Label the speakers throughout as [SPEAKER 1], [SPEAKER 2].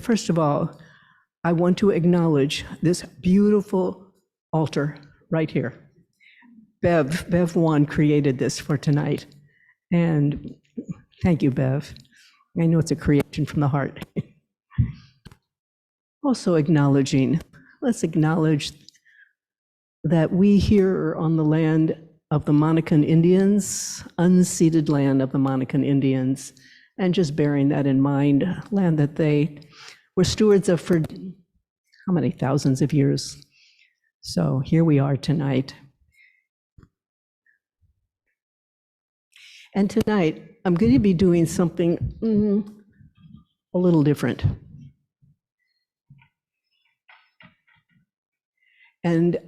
[SPEAKER 1] first of all, I want to acknowledge this beautiful altar right here. Bev Wan created this for tonight. And thank you, Bev. I know it's a creation from the heart. Also let's acknowledge that we here are on the land of the Monacan Indians, unceded land of the Monacan Indians, and just bearing that in mind, land that they were stewards of for how many thousands of years. So here we are tonight. And tonight, I'm going to be doing something a little different. And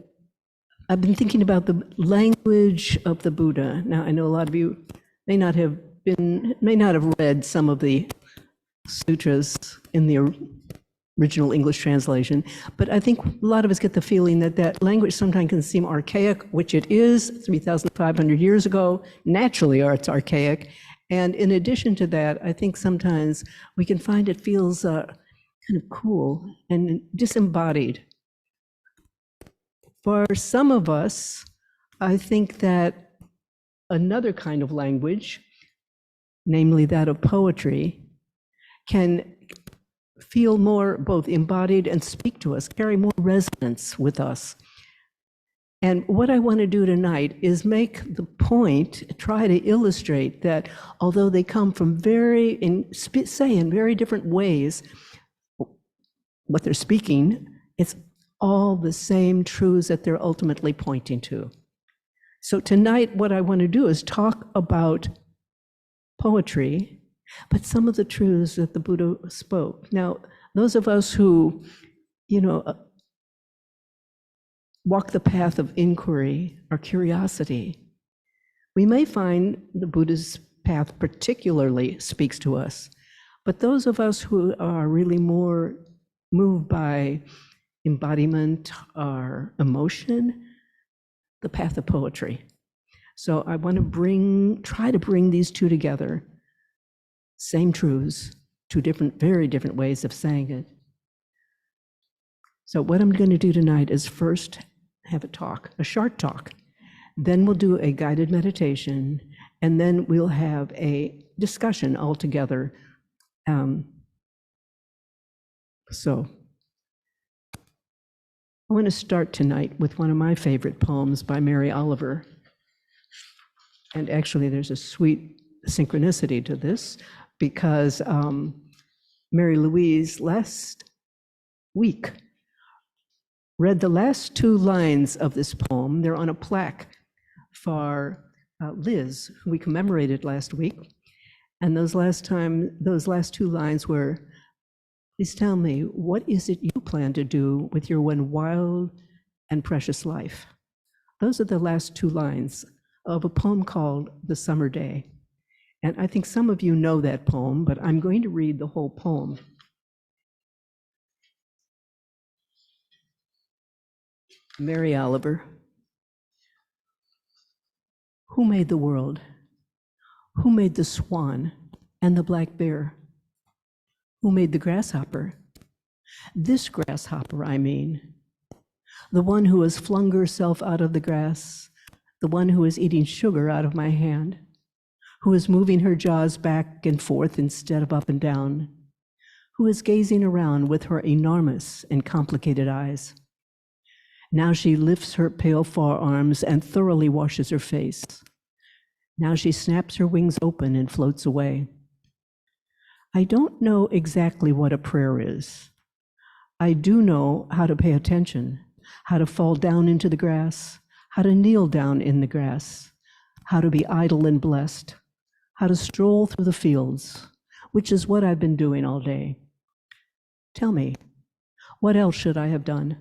[SPEAKER 1] I've been thinking about the language of the Buddha. Now, I know a lot of you may not have read some of the sutras in the original English translation, but I think a lot of us get the feeling that that language sometimes can seem archaic, which it is 3,500 years ago. Naturally, it's archaic. And in addition to that, I think sometimes we can find it feels kind of cool and disembodied. For some of us, I think that another kind of language, namely that of poetry, can feel more both embodied and speak to us, carry more resonance with us. And what I want to do tonight is make the point, try to illustrate that although they come from in very different ways, what they're speaking, it's all the same truths that they're ultimately pointing to. So tonight, what I want to do is talk about poetry, but some of the truths that the Buddha spoke. Now, those of us who, walk the path of inquiry or curiosity, we may find the Buddha's path particularly speaks to us. But those of us who are really more moved by embodiment or emotion, the path of poetry. So I want to try to bring these two together. Same truths, two very different ways of saying it. So what I'm going to do tonight is first have a short talk. Then we'll do a guided meditation, and then we'll have a discussion all together. So I want to start tonight with one of my favorite poems by Mary Oliver. And actually, there's a sweet synchronicity to this, because Mary Louise last week read the last two lines of this poem. They're on a plaque for Liz, who we commemorated last week. And those last two lines were, "Please tell me, what is it you plan to do with your one wild and precious life?" Those are the last two lines of a poem called The Summer Day. And I think some of you know that poem, but I'm going to read the whole poem. Mary Oliver. Who made the world? Who made the swan and the black bear? Who made the grasshopper? This grasshopper, I mean. The one who has flung herself out of the grass, the one who is eating sugar out of my hand, who is moving her jaws back and forth instead of up and down, who is gazing around with her enormous and complicated eyes. Now she lifts her pale forearms and thoroughly washes her face. Now she snaps her wings open and floats away. I don't know exactly what a prayer is. I do know how to pay attention, how to fall down into the grass, how to kneel down in the grass, how to be idle and blessed, how to stroll through the fields, which is what I've been doing all day. Tell me, what else should I have done?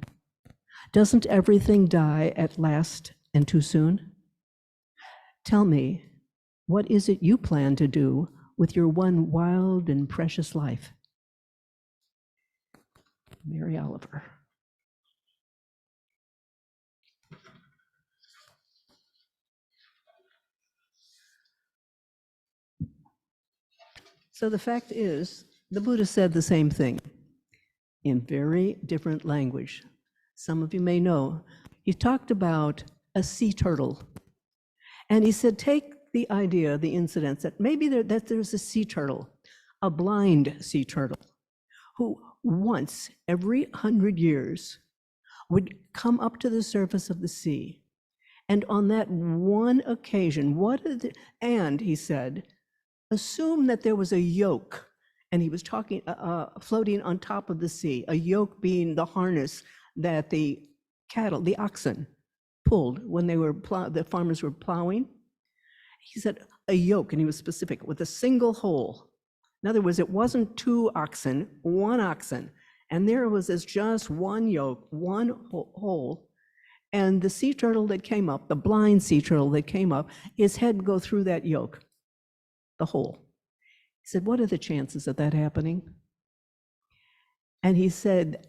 [SPEAKER 1] Doesn't everything die at last and too soon? Tell me, what is it you plan to do with your one wild and precious life? Mary Oliver. So the fact is, the Buddha said the same thing. in very different language. Some of you may know, he talked about a sea turtle. And he said, take the idea, the incidents, that maybe there's a sea turtle, a blind sea turtle, who once every 100 years would come up to the surface of the sea. And on that one occasion, and he said, assume that there was a yoke, and he was talking, floating on top of the sea, a yoke being the harness that the cattle, the oxen, pulled when the farmers were plowing. He said a yoke, and he was specific, with a single hole. In other words, it wasn't two oxen, one oxen. And there was just one yoke, one hole. And the sea turtle that came up, the blind sea turtle that came up, his head would go through that yoke, the hole. He said, what are the chances of that happening? And he said,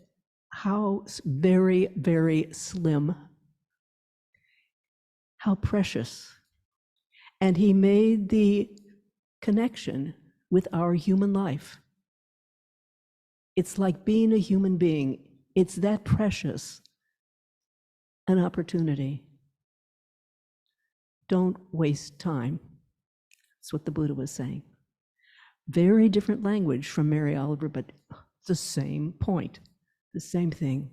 [SPEAKER 1] how very, very slim, how precious. And he made the connection with our human life. It's like being a human being. It's that precious an opportunity. Don't waste time. That's what the Buddha was saying. Very different language from Mary Oliver, but the same point, the same thing.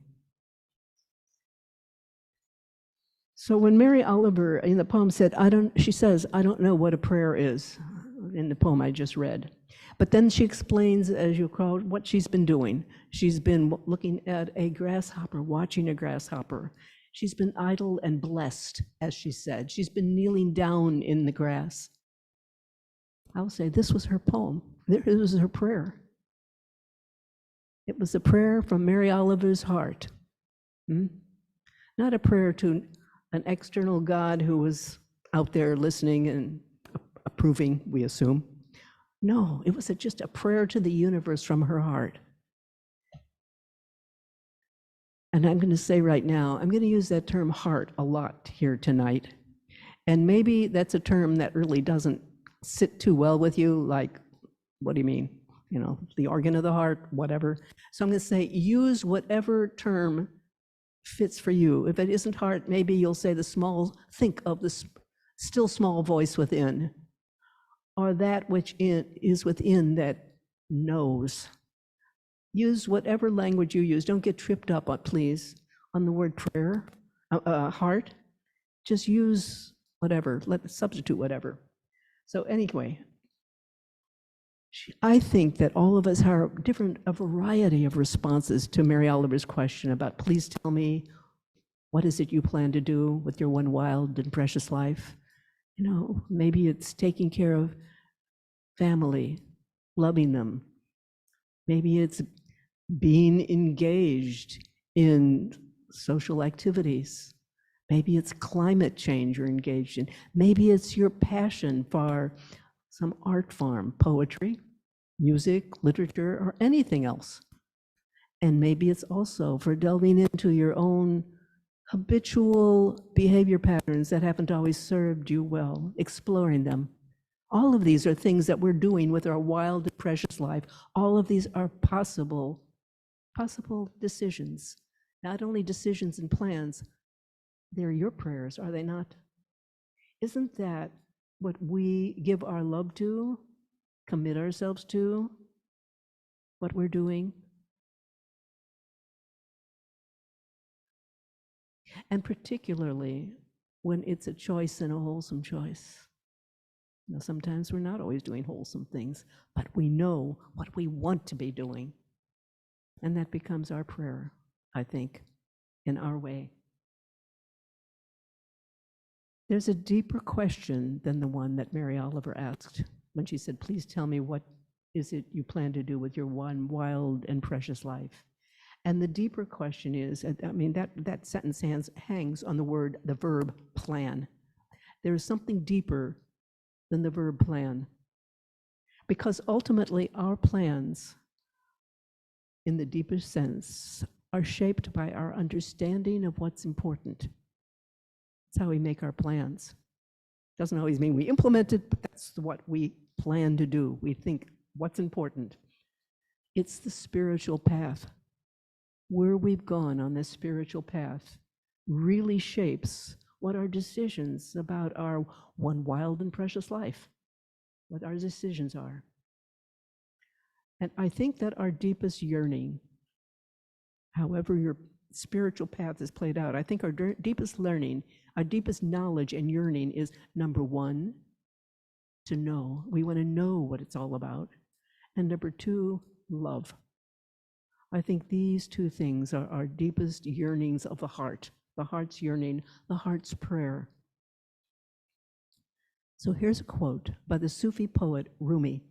[SPEAKER 1] So when Mary Oliver in the poem said, she says, I don't know what a prayer is, in the poem I just read. But then she explains, as you call it, what she's been doing. She's been looking at a grasshopper, watching a grasshopper. She's been idle and blessed, as she said. She's been kneeling down in the grass. I'll say this was her poem. It was her prayer. It was a prayer from Mary Oliver's heart. Not a prayer to an external God who was out there listening and approving, we assume. No, it was just a prayer to the universe from her heart. And I'm going to say right now, I'm going to use that term heart a lot here tonight. And maybe that's a term that really doesn't sit too well with you, like, what do you mean? You know, the organ of the heart, whatever. So I'm going to say, use whatever term fits for you. If it isn't heart, maybe you'll say think of the still small voice within, or that which is within that knows. Use whatever language you use. Don't get tripped up, please, on the word prayer, heart. Just use whatever, substitute whatever. So anyway, I think that all of us have a variety of responses to Mary Oliver's question about, please tell me, what is it you plan to do with your one wild and precious life? You know, maybe it's taking care of family, loving them. Maybe it's being engaged in social activities. Maybe it's climate change you're engaged in. Maybe it's your passion for some art form, poetry, music, literature, or anything else. And maybe it's also for delving into your own habitual behavior patterns that haven't always served you well, exploring them. All of these are things that we're doing with our wild and precious life. All of these are possible decisions. Not only decisions and plans, they're your prayers, are they not? Isn't that what we give our love to, commit ourselves to, what we're doing? And particularly when it's a choice and a wholesome choice. You know, sometimes we're not always doing wholesome things, but we know what we want to be doing. And that becomes our prayer, I think, in our way. There's a deeper question than the one that Mary Oliver asked when she said, please tell me what is it you plan to do with your one wild and precious life? And the deeper question is, I mean, that sentence hangs on the verb plan. There is something deeper than the verb plan. Because ultimately our plans, in the deepest sense, are shaped by our understanding of what's important. That's how we make our plans. Doesn't always mean we implement it, but that's what we plan to do. We think what's important. It's the spiritual path. where we've gone on this spiritual path really shapes what our decisions about our one wild and precious life, what our decisions are. And I think that our deepest yearning, however your spiritual path is played out, I think our deepest learning, our deepest knowledge and yearning is, number one, to know. We want to know what it's all about. And number two, love. I think these two things are our deepest yearnings of the heart's yearning, the heart's prayer. So here's a quote by the Sufi poet Rumi,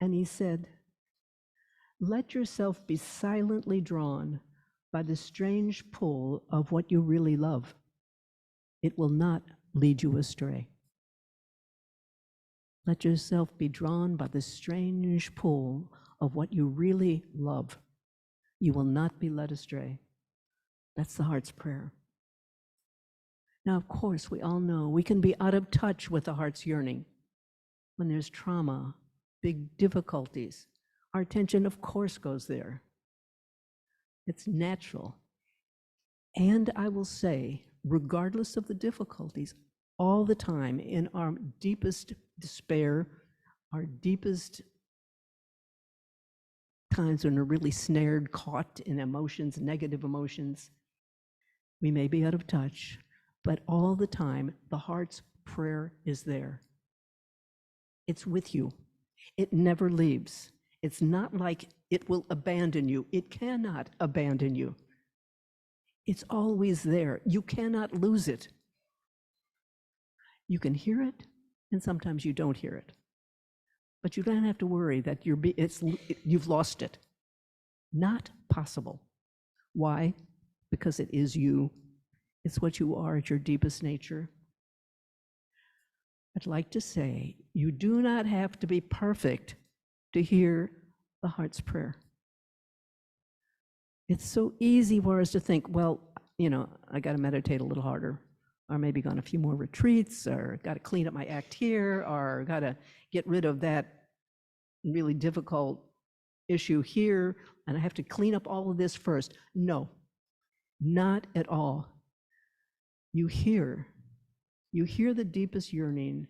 [SPEAKER 1] and he said, "Let yourself be silently drawn by the strange pull of what you really love. It will not lead you astray." Let yourself be drawn by the strange pull of what you really love. You will not be led astray. That's the heart's prayer. Now, of course, we all know we can be out of touch with the heart's yearning. When there's trauma, big difficulties, our attention, of course, goes there. It's natural. And I will say, regardless of the difficulties, all the time in our deepest despair, our deepest times when we're really snared, caught in emotions, negative emotions, we may be out of touch, but all the time, the heart's prayer is there. It's with you. It never leaves. It's not like it will abandon you. It cannot abandon you. It's always there. You cannot lose it. You can hear it, and sometimes you don't hear it. But you don't have to worry that you've lost it. Not possible. Why? Because it is you. It's what you are at your deepest nature. I'd like to say, you do not have to be perfect to hear the heart's prayer. It's so easy for us to think, well, I got to meditate a little harder, or maybe go on a few more retreats, or got to clean up my act here, or got to get rid of that really difficult issue here, and I have to clean up all of this first. No, not at all. You hear the deepest yearning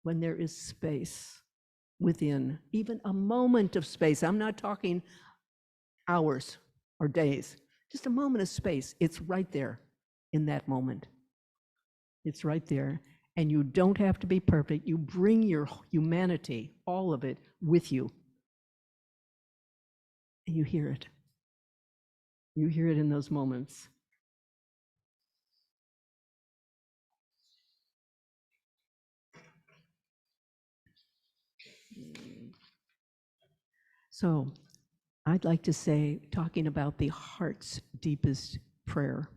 [SPEAKER 1] when there is space within, even a moment of space. I'm not talking hours or days, just a moment of space. It's right there in that moment. It's right there. And you don't have to be perfect. You bring your humanity, all of it, with you. And you hear it. You hear it in those moments. So I'd like to say, talking about the heart's deepest prayer,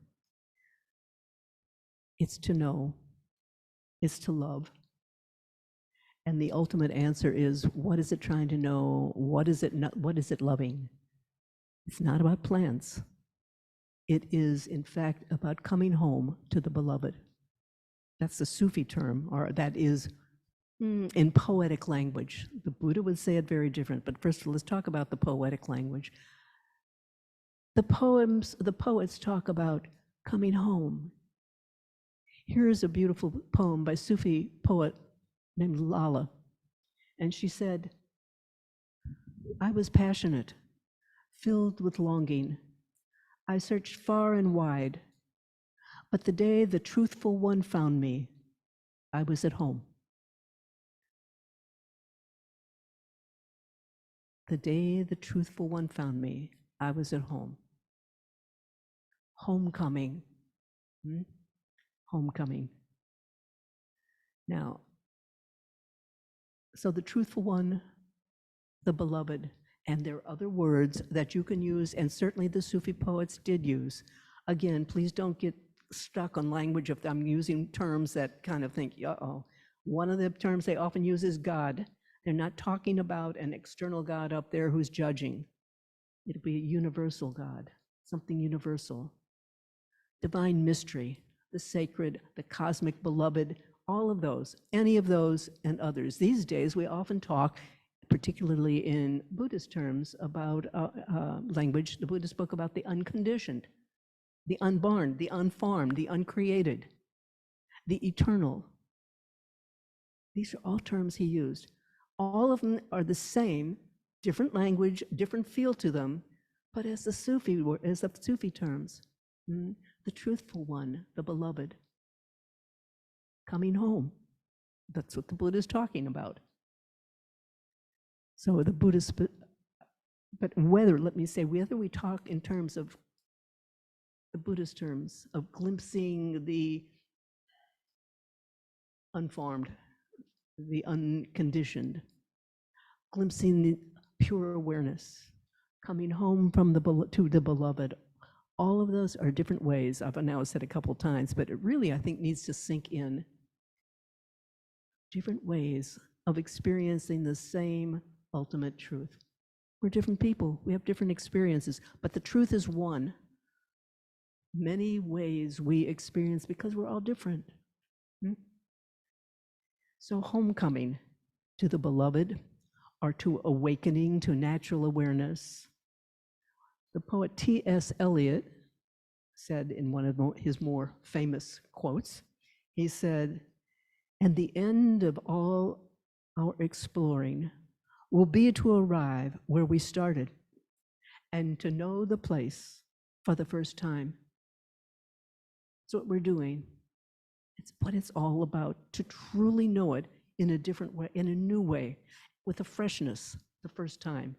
[SPEAKER 1] it's to know, it's to love. And the ultimate answer is, what is it trying to know? What is it loving? It's not about plans. It is, in fact, about coming home to the beloved. That's the Sufi term, or that is in poetic language. The Buddha would say it very different, but first let's talk about the poetic language. The poets talk about coming home. Here's a beautiful poem by Sufi poet named Lala, and she said, "I was passionate, filled with longing. I searched far and wide, but the day the truthful one found me, I was at home." The day the truthful one found me, I was at home. Homecoming. Homecoming. Now, so the truthful one, the beloved, and there are other words that you can use, and certainly the Sufi poets did use. Again, please don't get stuck on language if I'm using terms that kind of think, uh-oh. One of the terms they often use is God. They're not talking about an external God up there who's judging. It'll be a universal God, something universal. Divine mystery, the sacred, the cosmic beloved, all of those, any of those and others. These days, we often talk particularly in Buddhist terms, about language. The Buddha spoke about the unconditioned, the unborn, the unformed, the uncreated, the eternal. These are all terms he used. All of them are the same, different language, different feel to them, but as the Sufi terms, the truthful one, the beloved, coming home. That's what the Buddha is talking about. So the Buddhist, but whether we talk in terms of the Buddhist terms of glimpsing the unformed, the unconditioned, glimpsing the pure awareness, coming home from to the beloved, all of those are different ways. I've now said a couple times, but it really, I think, needs to sink in. Different ways of experiencing the same ultimate truth. We're different people. We have different experiences, but the truth is one. Many ways we experience because we're all different. So homecoming to the beloved, or to awakening to natural awareness. The poet T.S. Eliot said in one of his more famous quotes, he said, "And the end of all our exploring will be to arrive where we started and to know the place for the first time." That's what we're doing. It's what it's all about, to truly know it in a different way, in a new way, with a freshness the first time.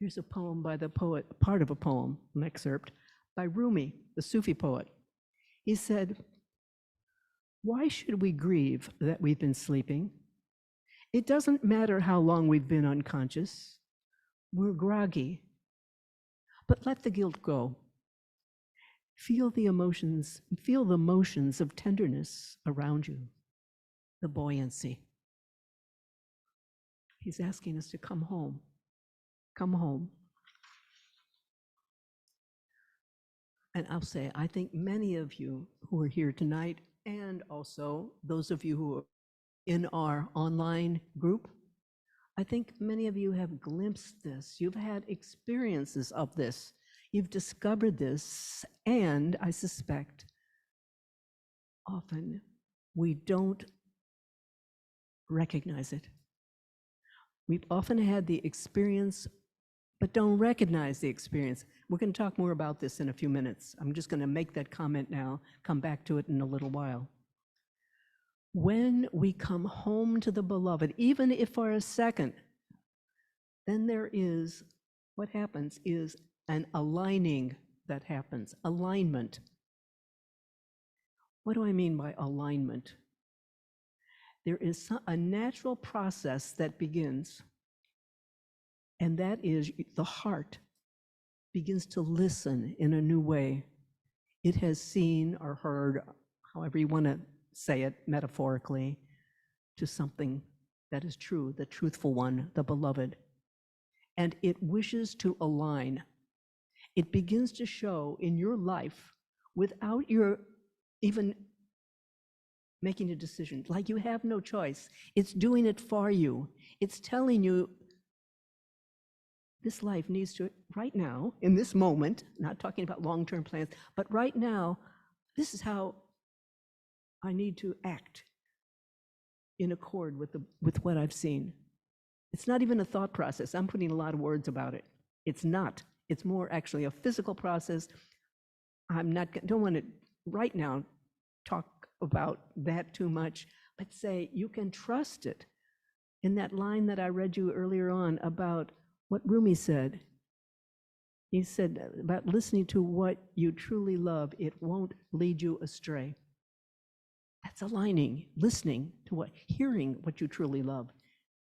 [SPEAKER 1] Here's a poem by the poet, part of a poem, an excerpt, by Rumi, the Sufi poet. He said, "Why should we grieve that we've been sleeping? It doesn't matter how long we've been unconscious. We're groggy. But let the guilt go. Feel the emotions of tenderness around you, the buoyancy." He's asking us to come home. Come home. And I'll say, I think many of you who are here tonight, and also those of you who are in our online group, I think many of you have glimpsed this. You've had experiences of this. You've discovered this, and I suspect often we don't recognize it. We've often had the experience, but don't recognize the experience. We're going to talk more about this in a few minutes. I'm just going to make that comment now, come back to it in a little while. When we come home to the beloved, even if for a second, then there is, what happens is an aligning that happens, alignment. What do I mean by alignment? There is a natural process that begins, and that is the heart begins to listen in a new way. It has seen or heard, however you want to say it metaphorically, to something that is true, the truthful one, the beloved. And it wishes to align. It begins to show in your life without your even making a decision, like you have no choice. It's doing it for you. It's telling you this life needs to, right now, in this moment, not talking about long-term plans, but right now, this is how I need to act in accord with what I've seen. It's not even a thought process. I'm putting a lot of words about it. It's not. It's more actually a physical process. Don't want to right now talk about that too much, but say you can trust it. In that line that I read you earlier on about what Rumi said, he said about listening to what you truly love, it won't lead you astray. That's aligning, listening to hearing what you truly love.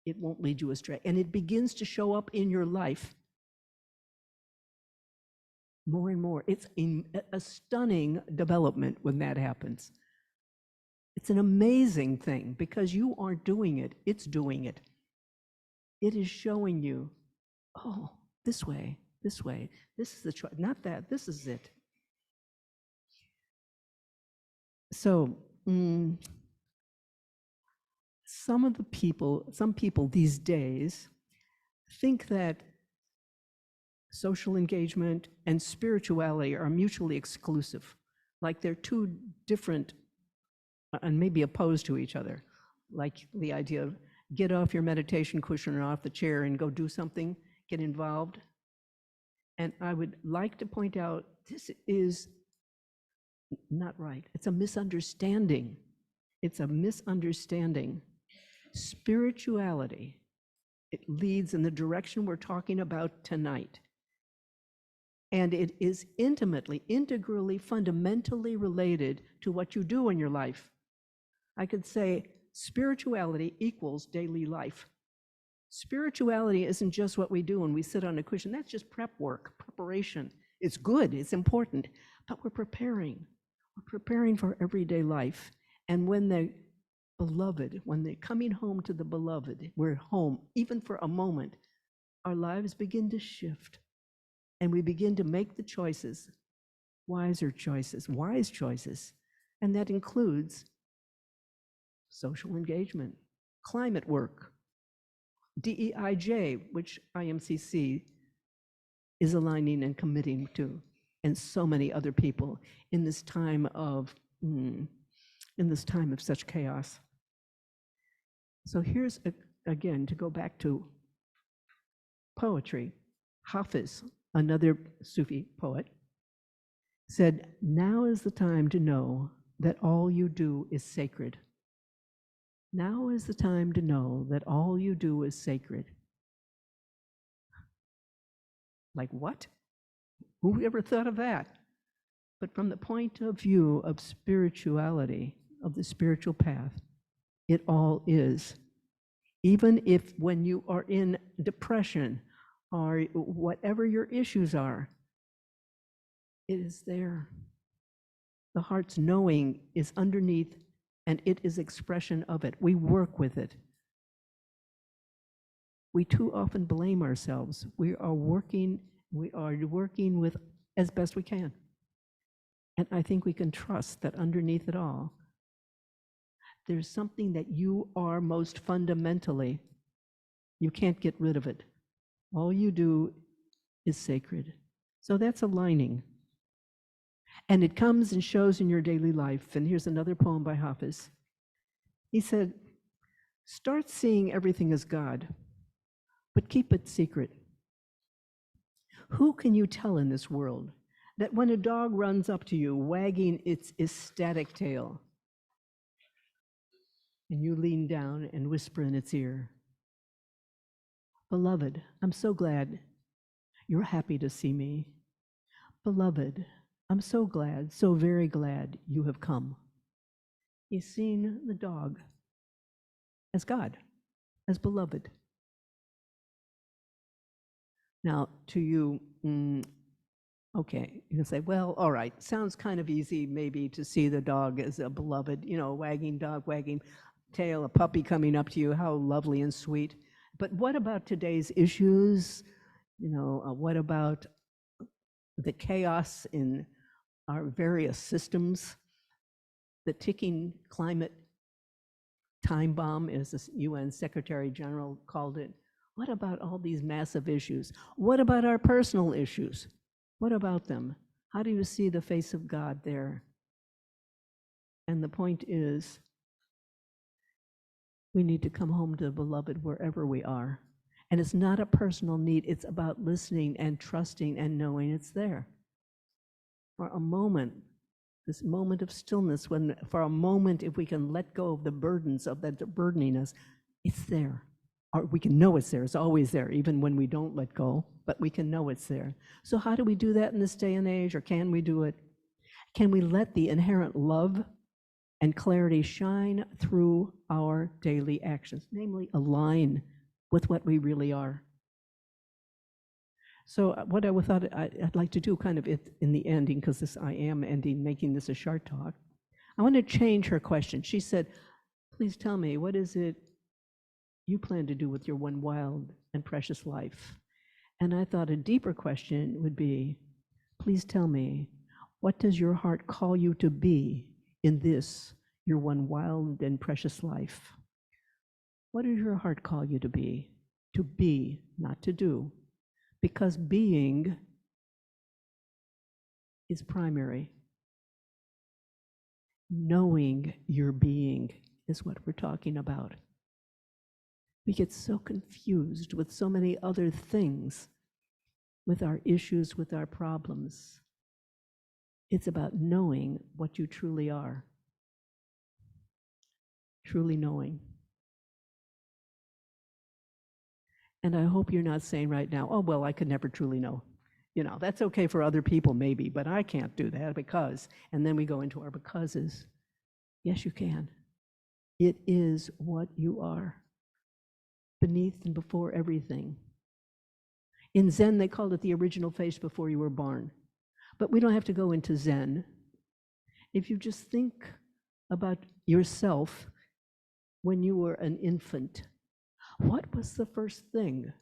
[SPEAKER 1] It won't lead you astray. And it begins to show up in your life more and more. It's a stunning development when that happens. It's an amazing thing because you aren't doing it, it's doing it. It is showing you, oh, this way, this is the choice, not that, this is it. So, some people these days think that social engagement and spirituality are mutually exclusive, like they're two different and maybe opposed to each other. Like the idea of get off your meditation cushion or off the chair and go do something, get involved. And I would like to point out, this is not right. It's a misunderstanding. It's a misunderstanding. Spirituality, it leads in the direction we're talking about tonight. And it is intimately, integrally, fundamentally related to what you do in your life. I could say spirituality equals daily life. Spirituality isn't just what we do when we sit on a cushion. That's just prep work, preparation. It's good, it's important, but we're preparing. We're preparing for everyday life. And when the beloved, when they're coming home to the beloved, we're home, even for a moment, our lives begin to shift. And we begin to make the choices, wiser choices, wise choices. And that includes social engagement, climate work, DEIJ, which IMCC is aligning and committing to, and so many other people in this time of such chaos. So here's, again, to go back to poetry. Hafiz, another Sufi poet, said, "Now is the time to know that all you do is sacred." Now is the time to know that all you do is sacred. Like what? Who ever thought of that? But from the point of view of spirituality, of the spiritual path, it all is. Even if when you are in depression or whatever your issues are, it is there. The heart's knowing is underneath, and it is expression of it. We work with it. We too often blame ourselves. We are working with as best we can. And I think we can trust that underneath it all, there's something that you are most fundamentally. You can't get rid of it. All you do is sacred. So that's aligning. And it comes and shows in your daily life. And here's another poem by Hafiz. He said, "Start seeing everything as God, but keep it secret. Who can you tell in this world that when a dog runs up to you, wagging its ecstatic tail, and you lean down and whisper in its ear, 'Beloved, I'm so glad you're happy to see me. Beloved, I'm so glad, so very glad you have come.'" He's seen the dog as God, as beloved. Now, to you, okay, you can say, well, all right, sounds kind of easy maybe to see the dog as a beloved, wagging dog, wagging tail, a puppy coming up to you, how lovely and sweet. But what about today's issues? What about the chaos in our various systems? The ticking climate time bomb, as the UN Secretary General called it. What about all these massive issues? What about our personal issues? What about them? How do you see the face of God there? And the point is, we need to come home to the beloved wherever we are. And it's not a personal need, it's about listening and trusting and knowing it's there. For a moment, this moment of stillness, when for a moment, if we can let go of the burdens of that burdening us, it's there. Or we can know it's there, it's always there, even when we don't let go, but we can know it's there. So how do we do that in this day and age, or can we do it? Can we let the inherent love and clarity shine through our daily actions, namely align with what we really are? So what I thought I'd like to do kind of in the ending, because I am ending, making this a short talk, I want to change her question. She said, "Please tell me, what is it you plan to do with your one wild and precious life?" And I thought a deeper question would be, please tell me, what does your heart call you to be in this, your one wild and precious life? What does your heart call you to be? To be, not to do. Because being is primary. Knowing your being is what we're talking about. We get so confused with so many other things, with our issues, with our problems. It's about knowing what you truly are. Truly knowing. And I hope you're not saying right now, oh, well, I could never truly know. You know, that's okay for other people maybe, but I can't do that because, and then we go into our becauses. Yes, you can. It is what you are, beneath and before everything. In Zen, they called it the original face before you were born. But we don't have to go into Zen. If you just think about yourself when you were an infant, what was the first thing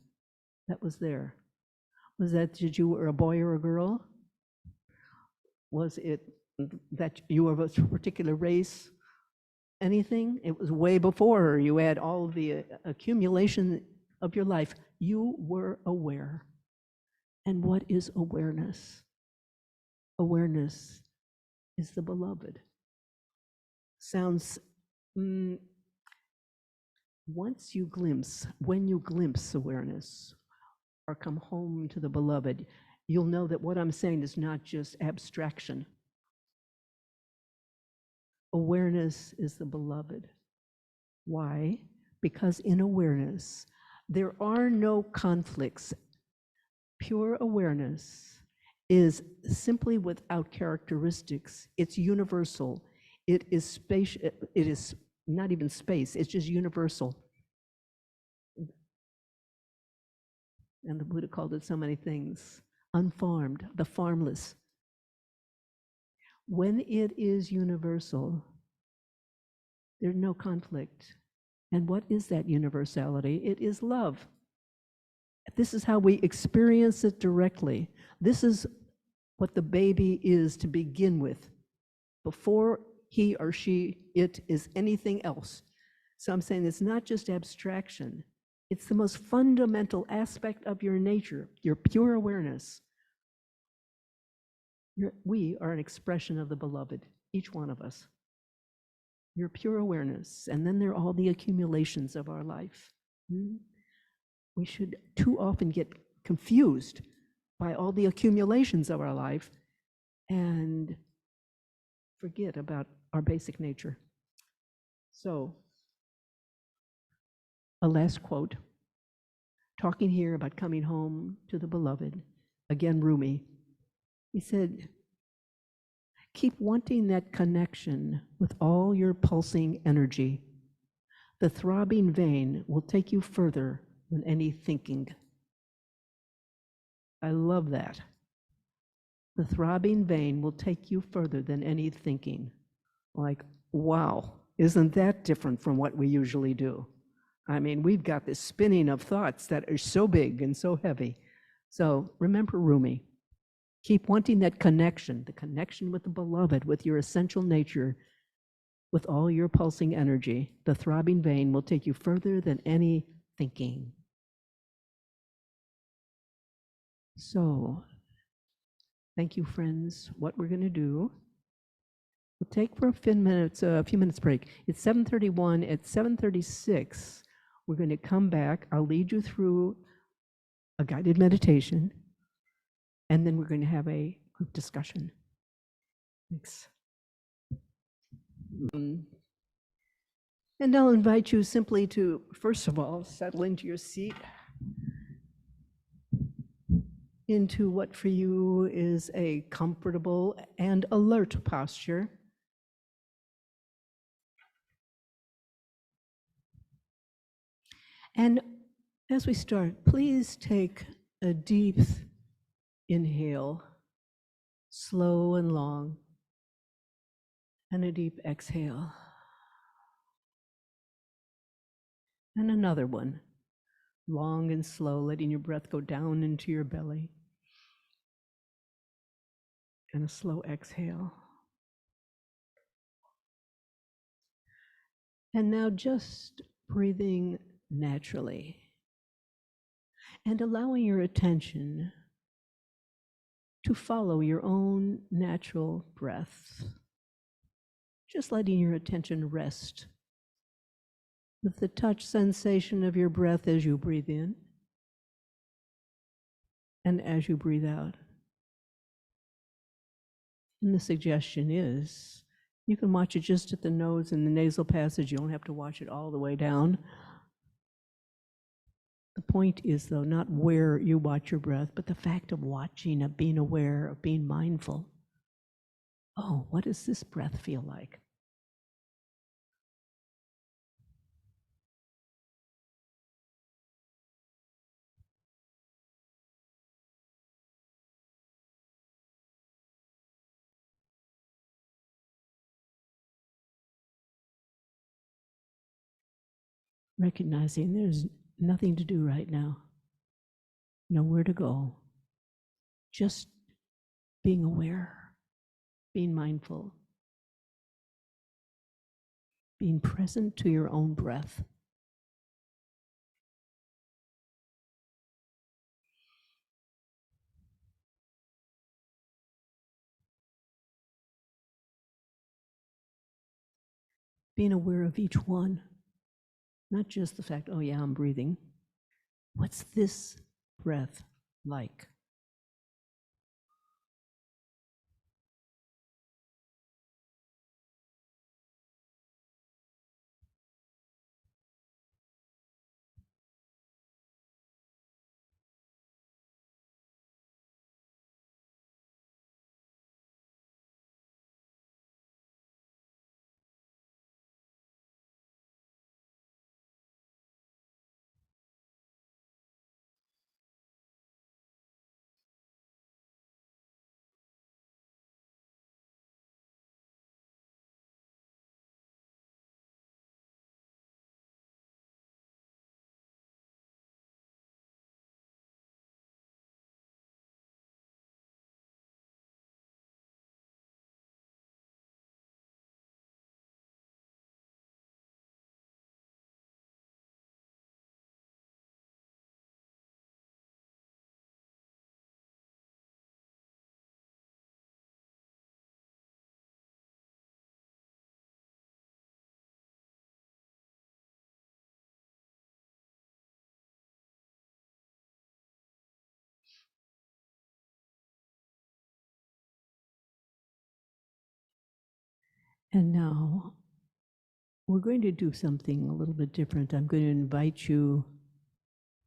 [SPEAKER 1] that was there? Was that you were a boy or a girl? Was it that you were of a particular race? Anything? It was way before you had all the accumulation of your life. You were aware. And what is awareness? Awareness is the beloved. Sounds, once you glimpse, when you glimpse awareness or come home to the beloved, you'll know that what I'm saying is not just abstraction. Awareness is the beloved. Why? Because in awareness, there are no conflicts. Pure awareness is simply without characteristics. It's universal. It is space. It is not even space. It's just universal. And the Buddha called it so many things. Unfarmed, the farmless. When it is universal, there's no conflict. And what is that universality? It is love. This is how we experience it directly. This is what the baby is to begin with, before he or she, it is anything else. So I'm saying it's not just abstraction. It's the most fundamental aspect of your nature, your pure awareness. We are an expression of the beloved, each one of us. Your pure awareness, and then there are all the accumulations of our life. We should too often get confused by all the accumulations of our life and forget about our basic nature. So, a last quote, talking here about coming home to the beloved, again Rumi. He said, keep wanting that connection with all your pulsing energy. The throbbing vein will take you further than any thinking. I love that. The throbbing vein will take you further than any thinking. Like, wow, isn't that different from what we usually do? I mean, we've got this spinning of thoughts that are so big and so heavy. So remember Rumi. Keep wanting that connection, the connection with the beloved, with your essential nature, with all your pulsing energy. The throbbing vein will take you further than any thinking. So, thank you, friends. What we're going to do, we'll take for a few minutes break. It's 7:31. At 7:36, we're going to come back. I'll lead you through a guided meditation, and then we're going to have a group discussion. Thanks. And I'll invite you simply to, first of all, settle into your seat, into what for you is a comfortable and alert posture. And as we start, please take a deep inhale, slow and long, and a deep exhale. And another one, long and slow, letting your breath go down into your belly. And a slow exhale. And now just breathing naturally and allowing your attention to follow your own natural breath. Just letting your attention rest with the touch sensation of your breath as you breathe in and as you breathe out. And the suggestion is, you can watch it just at the nose and the nasal passage. You don't have to watch it all the way down. The point is, though, not where you watch your breath, but the fact of watching, of being aware, of being mindful. Oh, what does this breath feel like? Recognizing there's nothing to do right now, nowhere to go, just being aware, being mindful, being present to your own breath. Being aware of each one, not just the fact, oh yeah, I'm breathing. What's this breath like? And now we're going to do something a little bit different. I'm going to invite you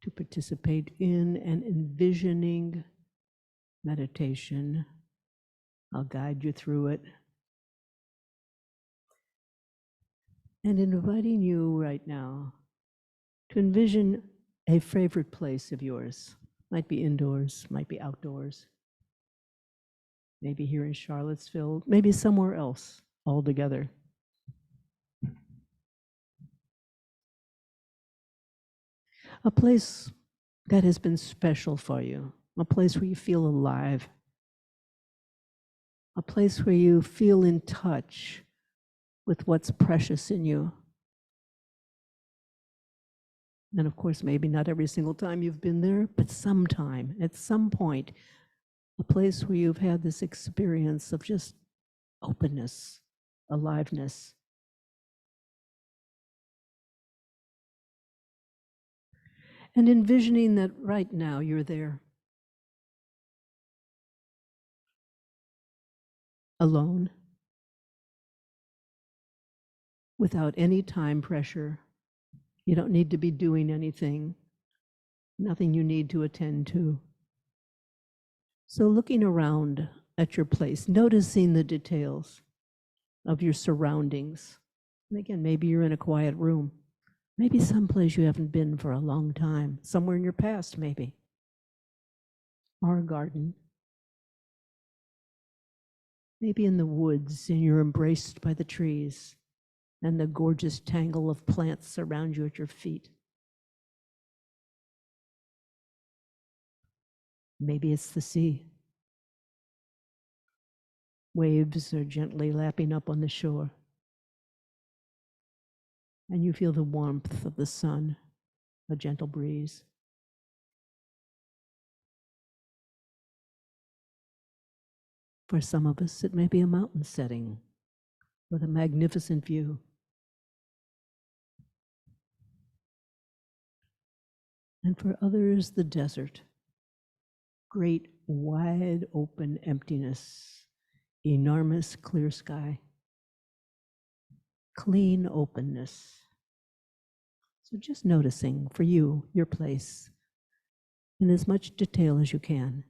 [SPEAKER 1] to participate in an envisioning meditation. I'll guide you through it. And inviting you right now to envision a favorite place of yours. Might be indoors, might be outdoors. Maybe here in Charlottesville, maybe somewhere else altogether. A place that has been special for you, a place where you feel alive, a place where you feel in touch with what's precious in you. And of course, maybe not every single time you've been there, but sometime, at some point, a place where you've had this experience of just openness, aliveness. And envisioning that right now you're there, alone, without any time pressure. You don't need to be doing anything, nothing you need to attend to. So looking around at your place, noticing the details of your surroundings. And again, maybe you're in a quiet room. Maybe someplace you haven't been for a long time, somewhere in your past maybe, or a garden. Maybe in the woods and you're embraced by the trees and the gorgeous tangle of plants around you at your feet. Maybe it's the sea. Waves are gently lapping up on the shore. and you feel the warmth of the sun, a gentle breeze. For some of us, it may be a mountain setting with a magnificent view. And for others, the desert, great, wide open emptiness, enormous clear sky, clean openness. So just noticing for you, your place, in as much detail as you can.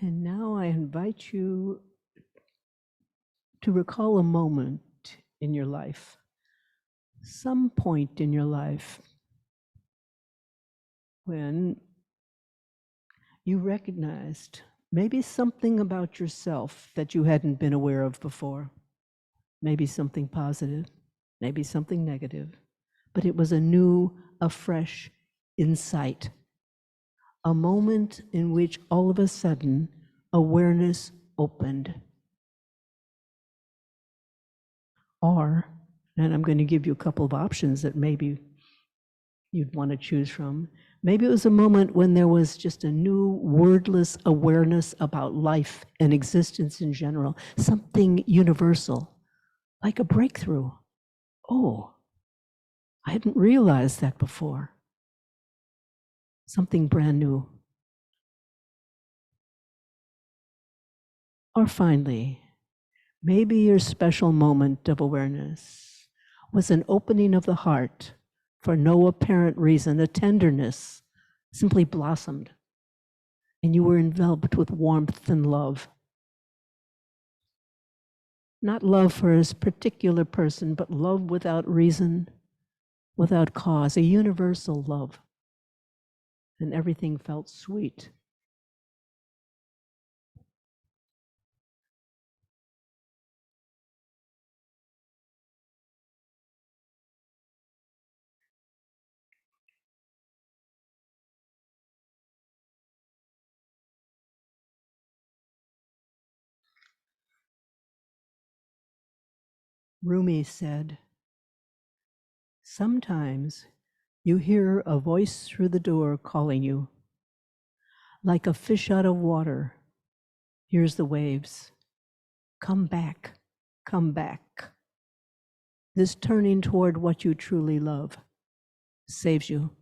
[SPEAKER 1] And now I invite you to recall a moment in your life, some point in your life when you recognized maybe something about yourself that you hadn't been aware of before, maybe something positive, maybe something negative, but it was a new, a fresh insight, a moment in which all of a sudden awareness opened. Or, and I'm going to give you a couple of options that maybe you'd want to choose from. Maybe it was a moment when there was just a new wordless awareness about life and existence in general, something universal, like a breakthrough. Oh, I hadn't realized that before. Something brand new. Or finally, maybe your special moment of awareness was an opening of the heart for no apparent reason, a tenderness simply blossomed, and you were enveloped with warmth and love. Not love for a particular person, but love without reason, without cause, a universal love. And everything felt sweet. Rumi said, "Sometimes you hear a voice through the door calling you. Like a fish out of water, hears the waves. Come back, come back." This turning toward what you truly love saves you.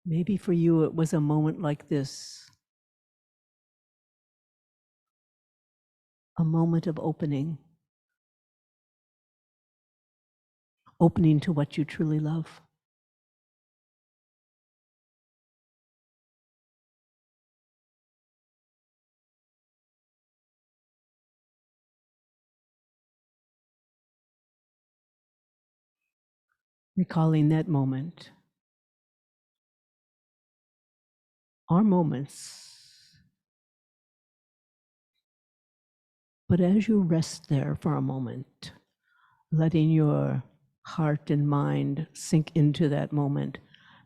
[SPEAKER 1] Maybe for you it was a moment like this, a moment of opening to what you truly love. Recalling that moment, our moments. But as you rest there for a moment, letting your heart and mind sink into that moment,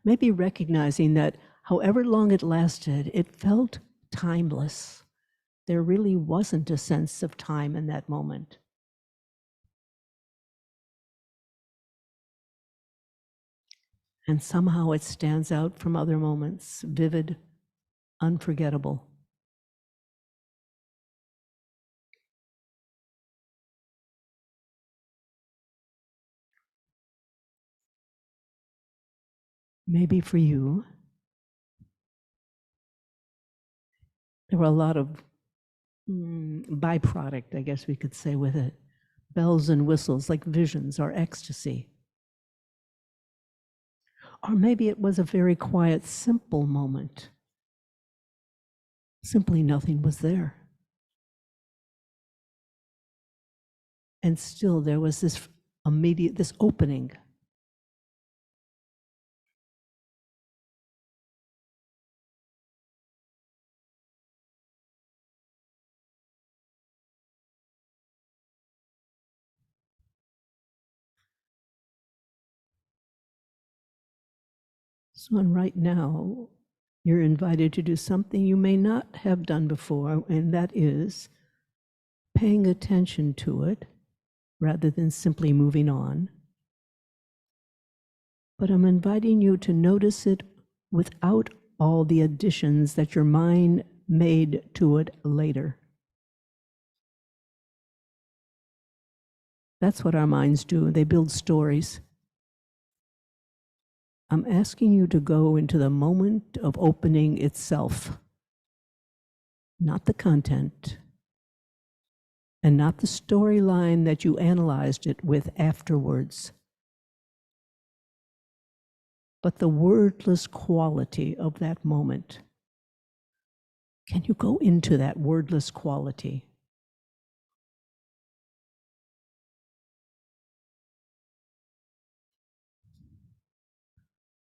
[SPEAKER 1] maybe recognizing that however long it lasted, it felt timeless. There really wasn't a sense of time in that moment. And somehow it stands out from other moments, vivid, unforgettable. Maybe for you, there were a lot of byproduct, I guess we could say, with it. Bells and whistles, like visions or ecstasy. Or maybe it was a very quiet, simple moment. Simply nothing was there. And still there was this immediate, this opening. So, and right now, you're invited to do something you may not have done before, and that is paying attention to it rather than simply moving on. But I'm inviting you to notice it without all the additions that your mind made to it later. That's what our minds do. They build stories. I'm asking you to go into the moment of opening itself, not the content, and not the storyline that you analyzed it with afterwards, but the wordless quality of that moment. Can you go into that wordless quality?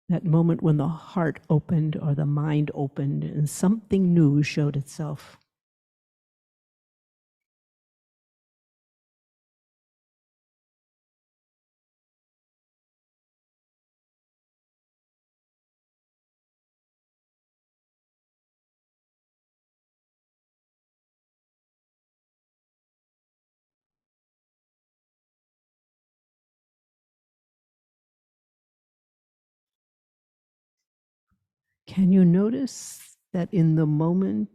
[SPEAKER 1] That moment when the heart opened or the mind opened and something new showed itself. Can you notice that in the moment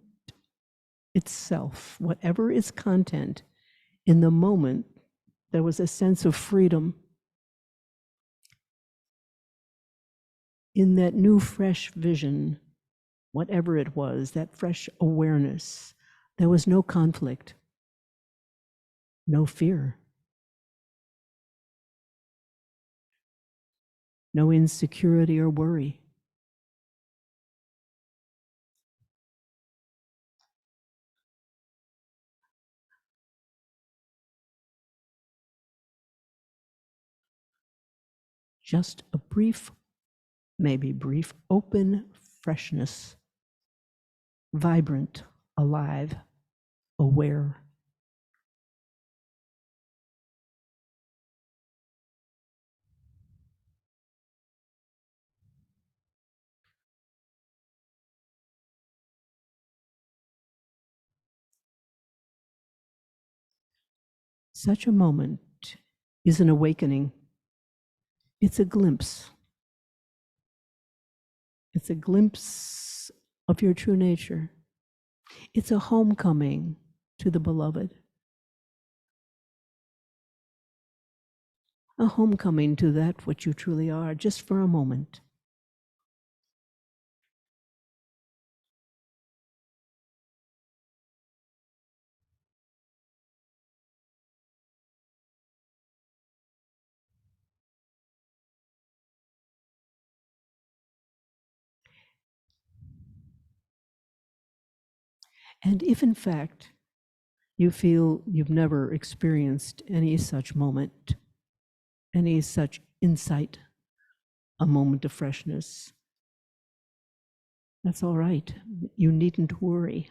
[SPEAKER 1] itself, whatever its content, in the moment, there was a sense of freedom. In that new, fresh vision, whatever it was, that fresh awareness, there was no conflict, no fear, no insecurity or worry. Just a brief, maybe brief, open freshness, vibrant, alive, aware. Such a moment is an awakening. It's a glimpse. It's a glimpse of your true nature. It's a homecoming to the beloved. A homecoming to that which you truly are, just for a moment. And if in fact you feel you've never experienced any such moment, any such insight, a moment of freshness, that's all right. You needn't worry,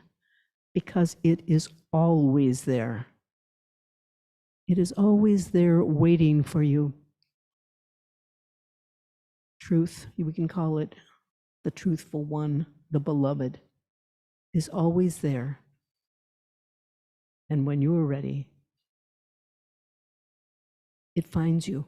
[SPEAKER 1] because it is always there. It is always there waiting for you. Truth, we can call it the truthful one, the beloved, is always there. And when you are ready, it finds you.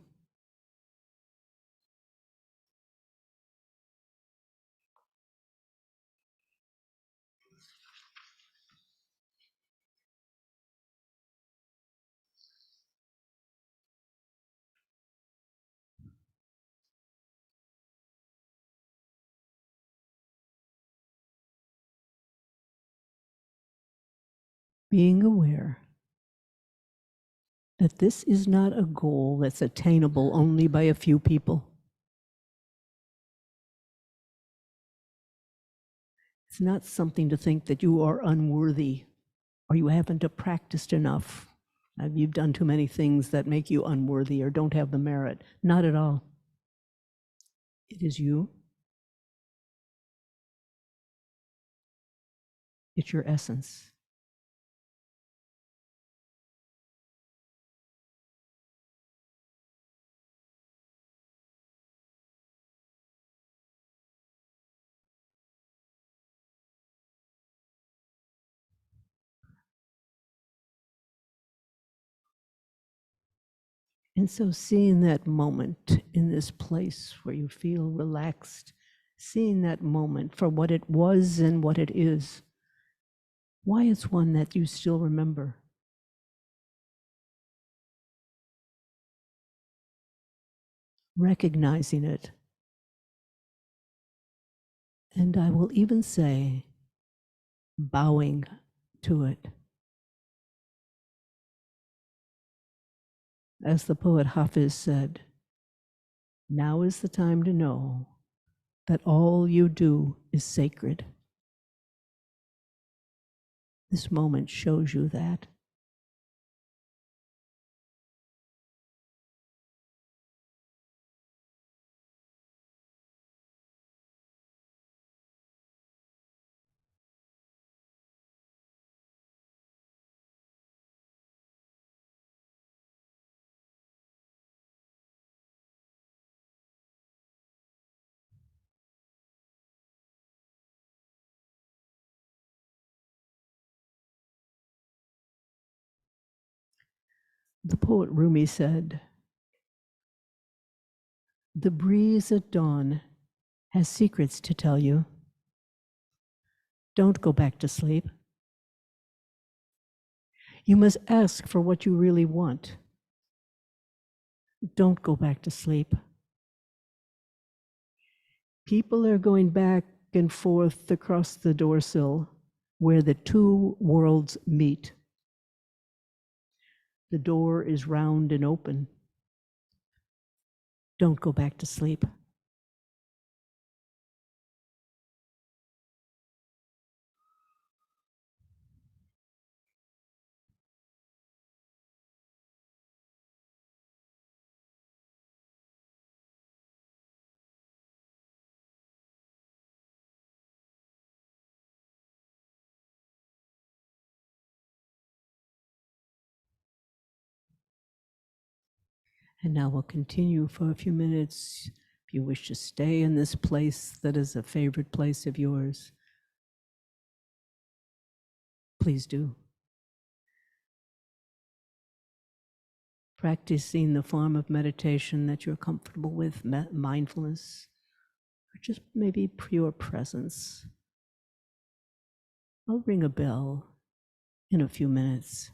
[SPEAKER 1] being aware that this is not a goal that's attainable only by a few people. It's not something to think that you are unworthy or you haven't practiced enough. You've done too many things that make you unworthy or don't have the merit. Not at all. It is you. It's your essence. And so seeing that moment in this place where you feel relaxed, seeing that moment for what it was and what it is, why it's one that you still remember. Recognizing it. And I will even say, bowing to it. As the poet Hafiz said, now is the time to know that all you do is sacred. This moment shows you that. The poet Rumi said, the breeze at dawn has secrets to tell you. Don't go back to sleep. You must ask for what you really want. Don't go back to sleep. People are going back and forth across the doorsill where the two worlds meet. The door is round and open. Don't go back to sleep. And now we'll continue for a few minutes. If you wish to stay in this place that is a favorite place of yours, please do. Practicing the form of meditation that you're comfortable with, mindfulness, or just maybe pure presence. I'll ring a bell in a few minutes.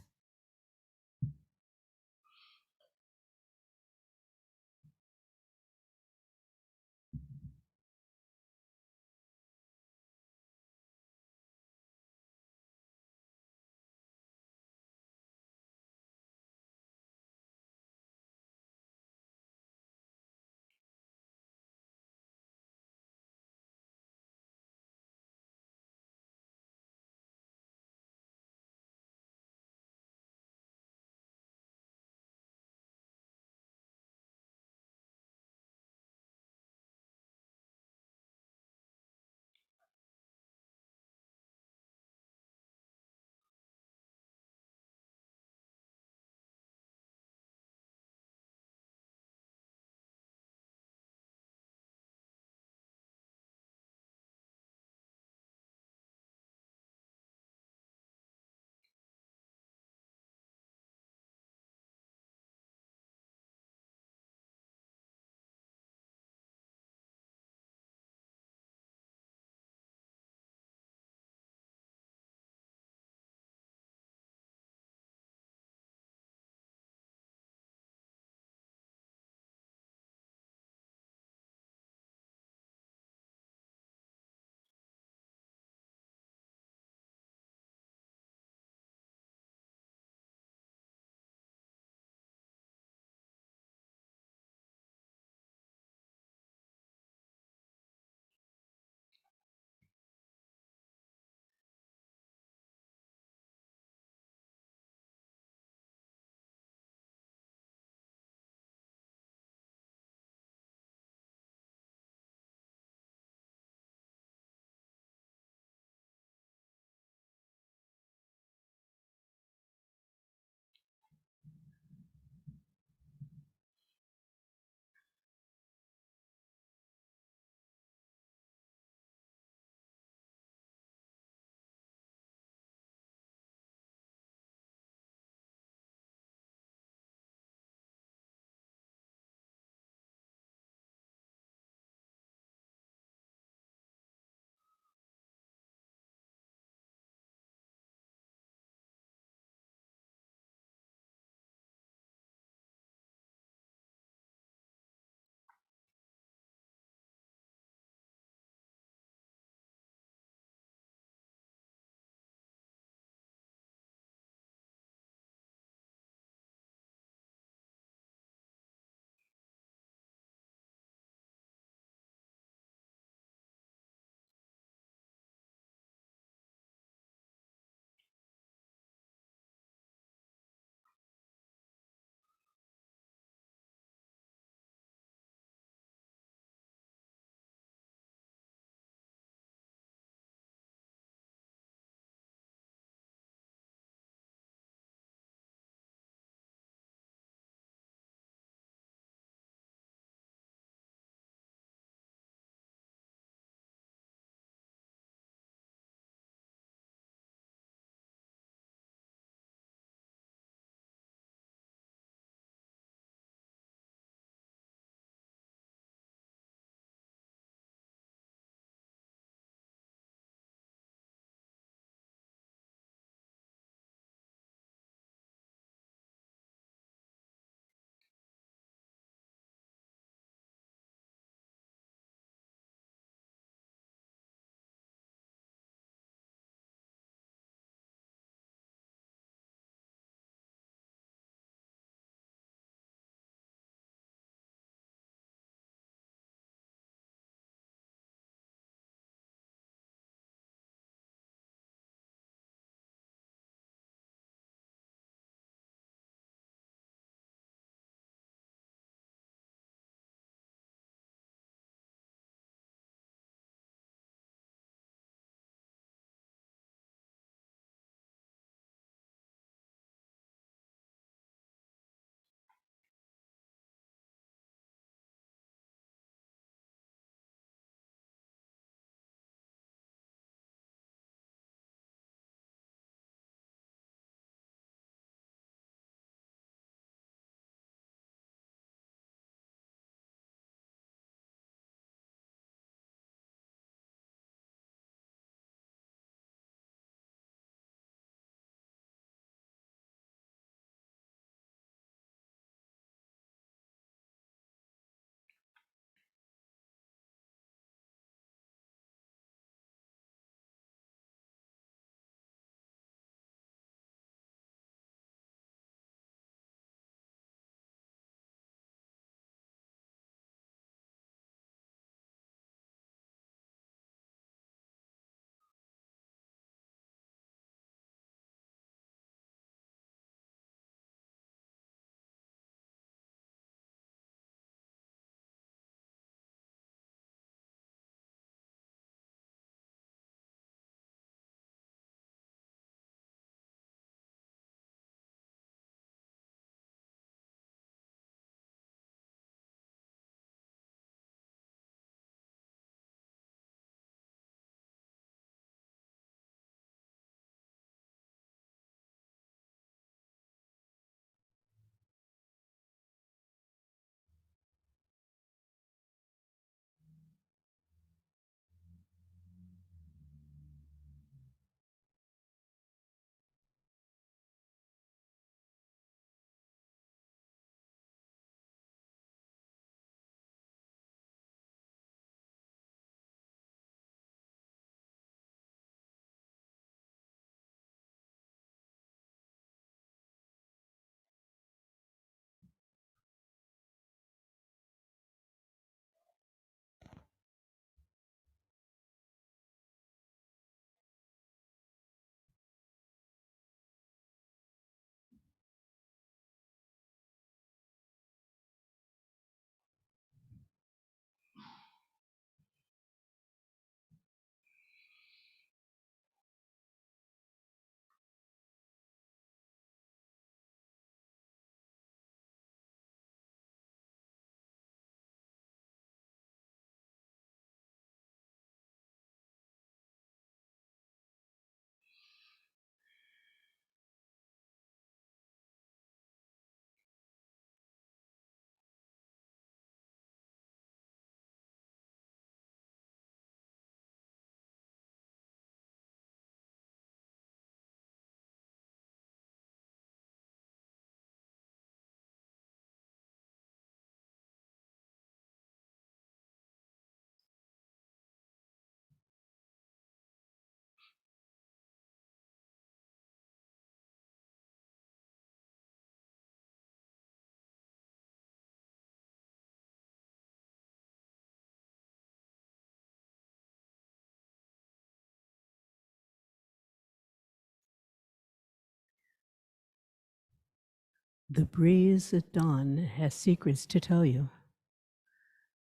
[SPEAKER 1] The breeze at dawn has secrets to tell you.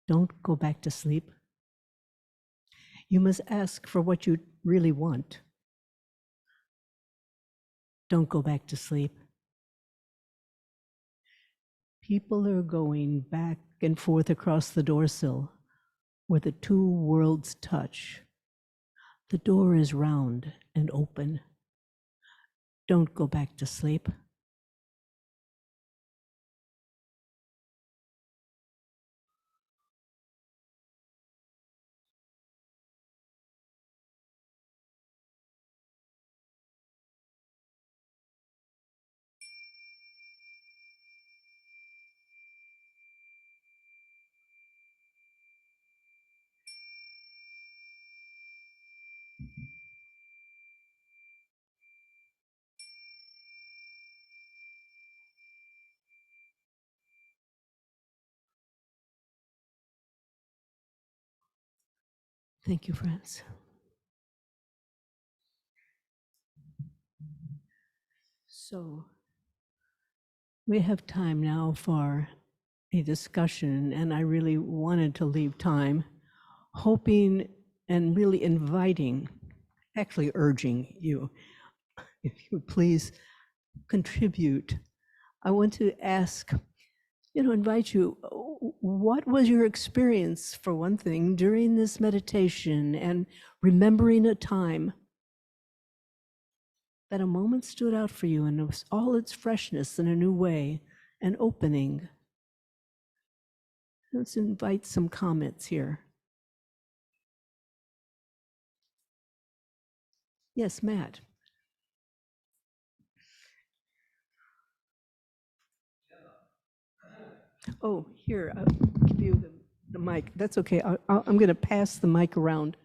[SPEAKER 1] Don't go back to sleep. You must ask for what you really want. Don't go back to sleep. People are going back and forth across the doorsill where the two worlds touch. The door is round and open. Don't go back to sleep. Thank you, friends. So we have time now for a discussion, and I really wanted to leave time, hoping and really inviting, actually urging you, if you would please contribute. I want to ask, invite you, what was your experience, for one thing, during this meditation, and remembering a time that a moment stood out for you and it was all its freshness in a new way, an opening. Let's invite some comments here. Yes, Matt. Oh, here, I'll give you the mic. That's okay. I'm going to pass the mic around.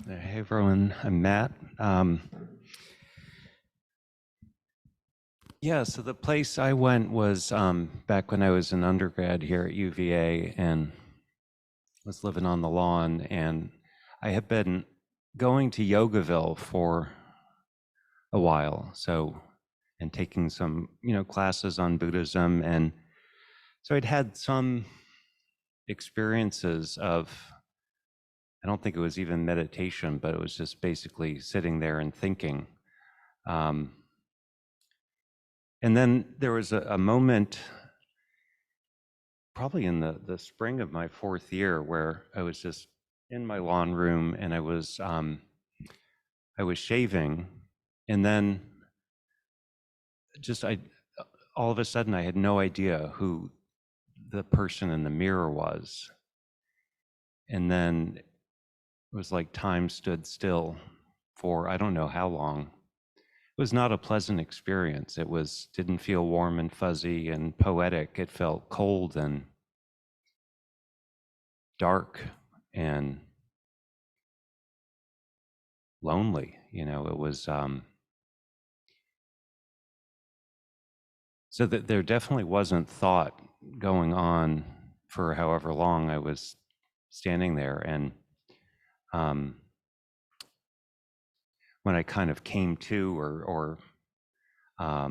[SPEAKER 2] Hey everyone, I'm Matt. Yeah, so the place I went was back when I was an undergrad here at UVA and was living on the lawn, and I had been going to Yogaville for a while, and taking some classes on Buddhism, and so I'd had some experiences of, I don't think it was even meditation, but it was just basically sitting there and thinking. And then there was a moment, probably in the spring of my fourth year, where I was just in my lawn room and I was shaving, and then all of a sudden I had no idea who the person in the mirror was. And then it was like time stood still for I don't know how long. It was not a pleasant experience. It didn't feel warm and fuzzy and poetic. It felt cold and dark and lonely. It was so that there definitely wasn't thought going on for however long I was standing there. And when I kind of came to, or I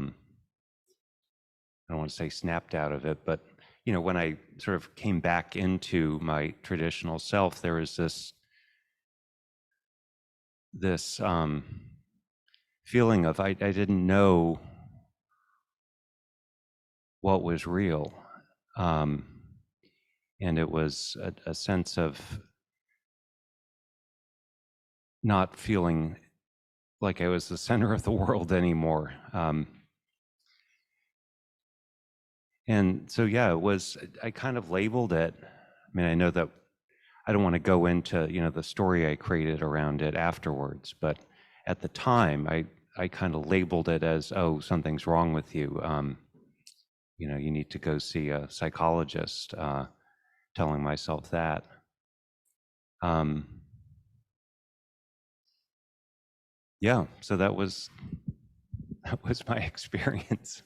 [SPEAKER 2] don't want to say snapped out of it, but when I sort of came back into my traditional self, there was this feeling of I didn't know what was real, and it was a sense of not feeling like I was the center of the world anymore. And so, yeah, I kind of labeled it. I mean, I know that I don't want to go into, the story I created around it afterwards, but at the time, I kind of labeled it as, oh, something's wrong with you. You need to go see a psychologist, telling myself that. Yeah, so that was my experience.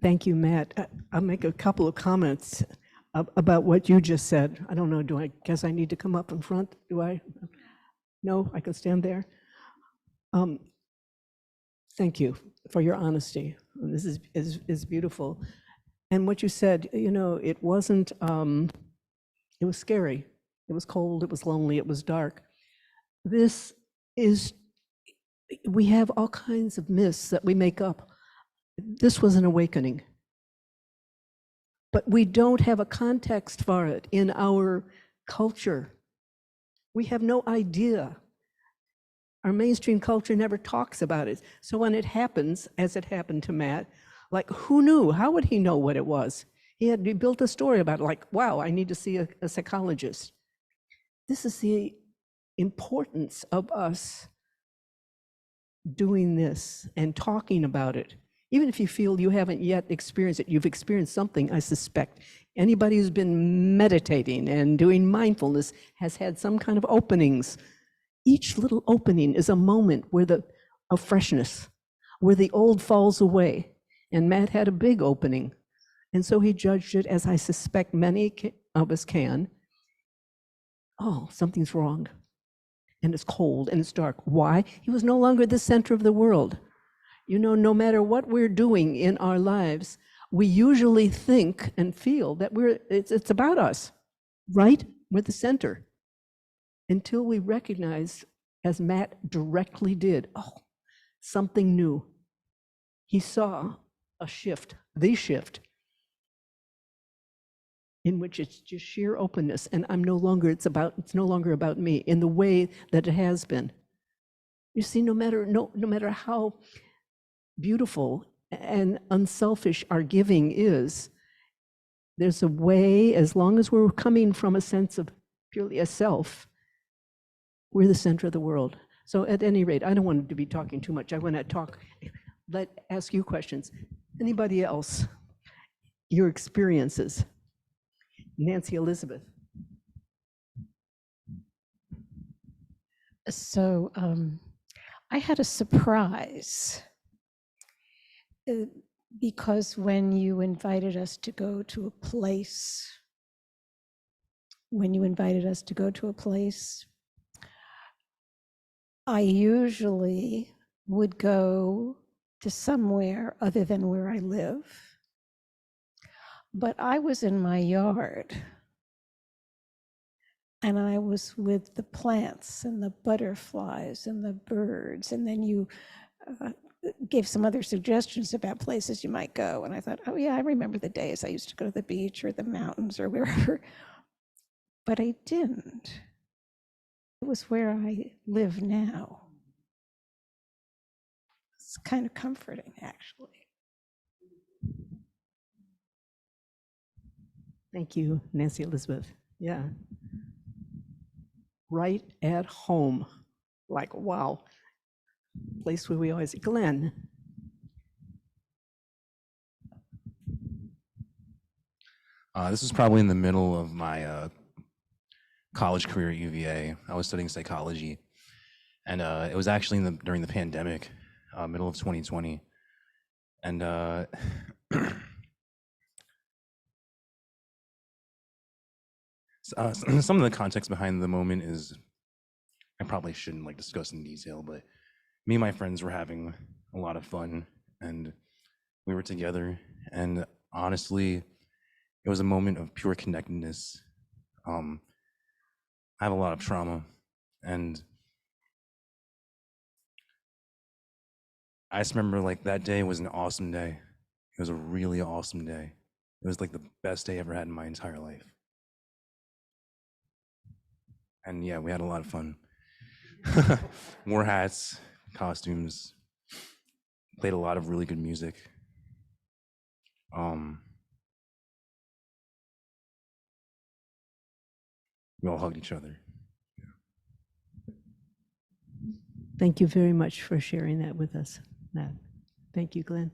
[SPEAKER 1] Thank you, Matt. I'll make a couple of comments. about what you just said. I don't know, do I guess I need to come up in front? Do I? No, I can stand there. Thank you for your honesty. This is beautiful. And what you said, you know, it wasn't, it was scary. It was cold, it was lonely, it was dark. This is, we have all kinds of myths that we make up. This was an awakening. But we don't have a context for it in our culture. We have no idea. Our mainstream culture never talks about it. So when it happens, as it happened to Matt, like, who knew? How would he know what it was? He built a story about it, like, wow, I need to see a psychologist. This is the importance of us doing this and talking about it. Even if you feel you haven't yet experienced it, you've experienced something, I suspect. Anybody who's been meditating and doing mindfulness has had some kind of openings. Each little opening is a moment where of freshness, where the old falls away. And Matt had a big opening. And so he judged it, as I suspect many of us can. Oh, something's wrong. And it's cold and it's dark. Why? He was no longer the center of the world. You know, no matter what we're doing in our lives, we usually think and feel that it's about us, right? We're the center. Until we recognize, as Matt directly did, oh, something new. He saw a shift, the shift, in which it's just sheer openness, and it's no longer about me in the way that it has been. You see, no matter how beautiful and unselfish our giving is, there's a way, as long as we're coming from a sense of purely a self, we're the center of the world. So at any rate, I don't want to be talking too much. I want to ask you questions. Anybody else? Your experiences. Nancy Elizabeth.
[SPEAKER 3] So I had a surprise because when you invited us to go to a place, I usually would go to somewhere other than where I live. But I was in my yard and I was with the plants and the butterflies and the birds. And then you gave some other suggestions about places you might go. And I thought, oh yeah, I remember the days I used to go to the beach or the mountains or wherever. But I didn't. It was where I live now. It's kind of comforting, actually.
[SPEAKER 1] Thank you, Nancy Elizabeth. Yeah. Right at home. Like, wow. Place where we always, Glenn.
[SPEAKER 4] This was probably in the middle of my college career at UVA. I was studying psychology, and it was actually during the pandemic, middle of 2020. And some of the context behind the moment is, I probably shouldn't discuss in detail, but me and my friends were having a lot of fun, and we were together, and honestly, it was a moment of pure connectedness. I have a lot of trauma, and I just remember that day was an awesome day. It was a really awesome day. It was the best day I ever had in my entire life. And yeah, we had a lot of fun. Wore hats, costumes, played a lot of really good music. We all hugged each other.
[SPEAKER 1] Thank you very much for sharing that with us, Matt. Thank you, Glenn.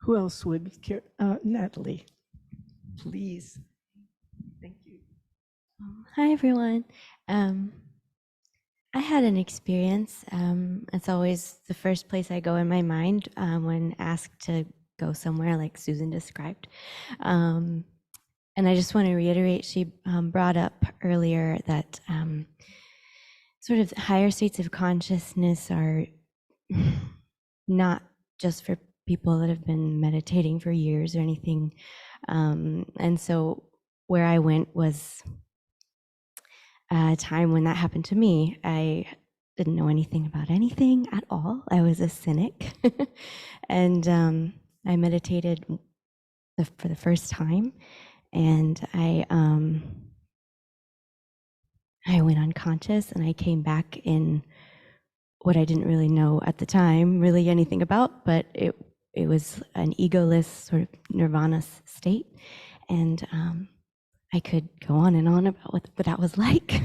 [SPEAKER 1] Who else would care? Natalie, please. Thank you.
[SPEAKER 5] Hi, everyone. I had an experience. It's always the first place I go in my mind when asked to go somewhere, like Susan described. And I just want to reiterate, she brought up earlier that sort of higher states of consciousness are not just for people that have been meditating for years or anything. And so where I went was a time when that happened to me. I didn't know anything about anything at all. I was a cynic. And I meditated for the first time, and I went unconscious, and I came back in what I didn't really know at the time really anything about, but it was an egoless sort of nirvana state. And I could go on and on about what that was like,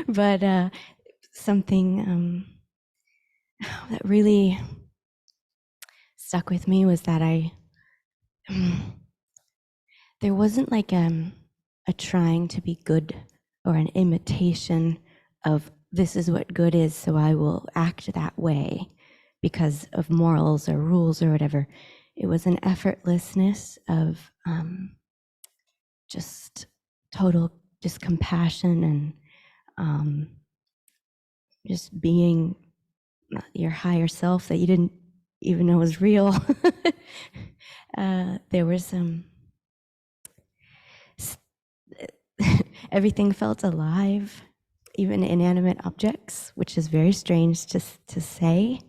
[SPEAKER 5] but something that really stuck with me was that there wasn't like a trying to be good or an imitation of this is what good is, so I will act that way because of morals or rules or whatever. It was an effortlessness of just total just compassion and just being your higher self that you didn't even know was real. There was everything felt alive, even inanimate objects, which is very strange to say.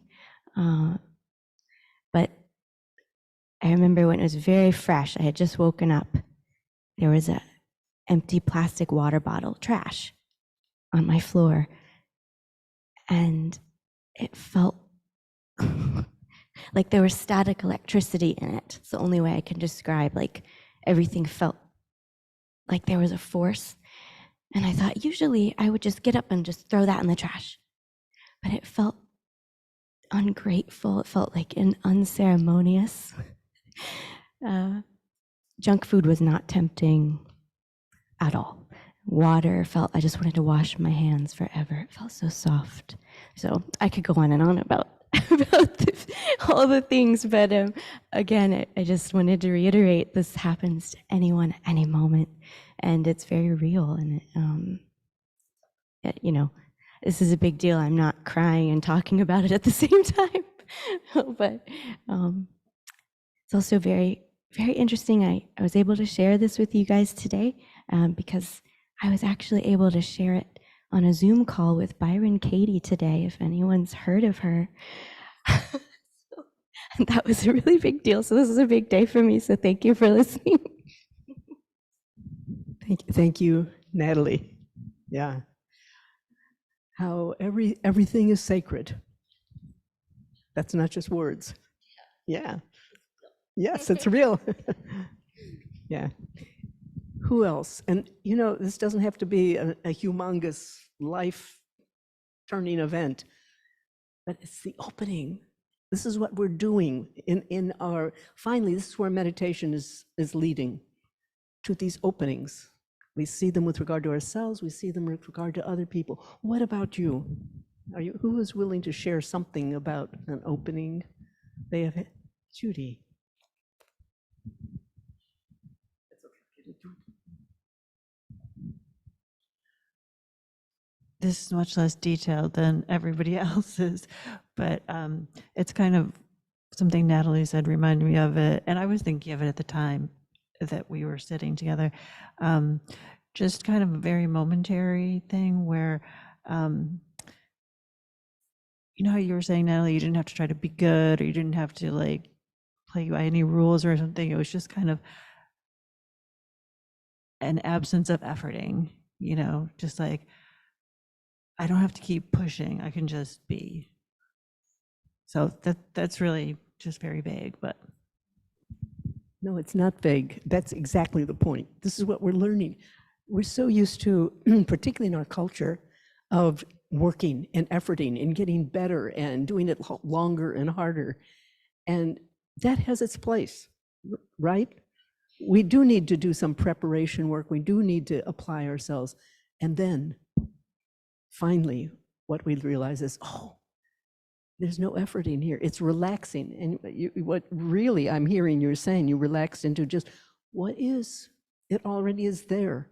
[SPEAKER 5] But I remember when it was very fresh, I had just woken up, there was a empty plastic water bottle, trash, on my floor. And it felt like there was static electricity in it. It's the only way I can describe, like everything felt like there was a force. And I thought usually I would just get up and just throw that in the trash. But it felt ungrateful. It felt like unceremonious. Junk food was not tempting at all. Water felt, I just wanted to wash my hands forever. It felt so soft. So I could go on and on about all the things, but again, I just wanted to reiterate this happens to anyone at any moment, and it's very real. And this is a big deal. I'm not crying and talking about it at the same time, but it's also very, very interesting. I was able to share this with you guys today because I was actually able to share it on a Zoom call with Byron Katie today, if anyone's heard of her. And that was a really big deal. So this is a big day for me. So thank you for listening.
[SPEAKER 1] Thank you, Natalie. Yeah. How everything is sacred. That's not just words. Yeah. Yes, it's real. Yeah. Who else? And this doesn't have to be a humongous life-turning event, but it's the opening. This is what we're doing in our, finally, this is where meditation is leading, to these openings. We see them with regard to ourselves, we see them with regard to other people. What about you? Who is willing to share something about an opening they have had? Judy.
[SPEAKER 6] This is much less detailed than everybody else's, but it's kind of something Natalie said reminded me of it, and I was thinking of it at the time that we were sitting together. Just kind of a very momentary thing where, you know how you were saying, Natalie, you didn't have to try to be good, or you didn't have to like play by any rules or something. It was just kind of an absence of efforting, just like, I don't have to keep pushing, I can just be. So that's really just very vague, but.
[SPEAKER 1] No, it's not vague. That's exactly the point. This is what we're learning. We're so used to, particularly in our culture, of working and efforting and getting better and doing it longer and harder. And that has its place, right? We do need to do some preparation work. We do need to apply ourselves. And then finally, what we realize is, oh, there's no effort in here. It's relaxing. And what really I'm hearing you're saying, you relax into just what is. It already is there.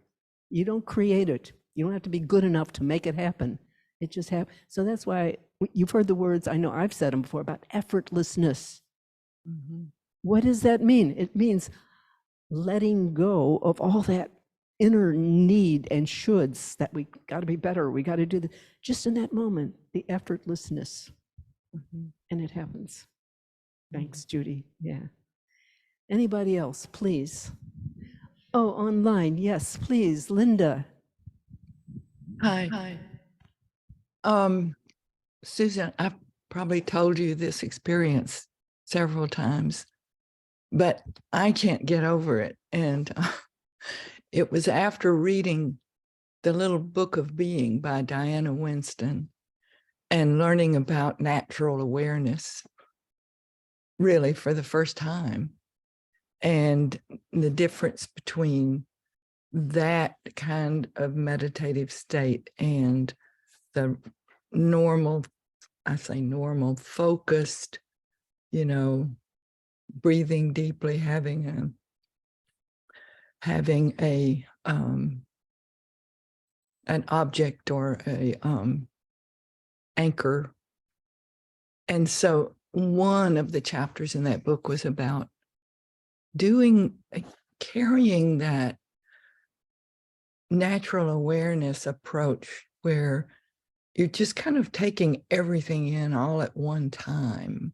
[SPEAKER 1] You don't create it. You don't have to be good enough to make it happen. It just happens. So that's why you've heard the words, I know I've said them before, about effortlessness. What does that mean? It means letting go of all that inner need and shoulds that we got to be better, we got to do this. Just in that moment, the effortlessness. And it happens. Thanks, Judy. Yeah. Anybody else, please? Oh, online. Yes, please. Linda.
[SPEAKER 7] Hi. Susan, I've probably told you this experience several times, but I can't get over it. And it was after reading The Little Book of Being by Diana Winston and learning about natural awareness, really for the first time, and the difference between that kind of meditative state and the normal, I say normal, focused, breathing deeply, having an object or a anchor. And so one of the chapters in that book was about carrying that natural awareness approach where you're just kind of taking everything in all at one time,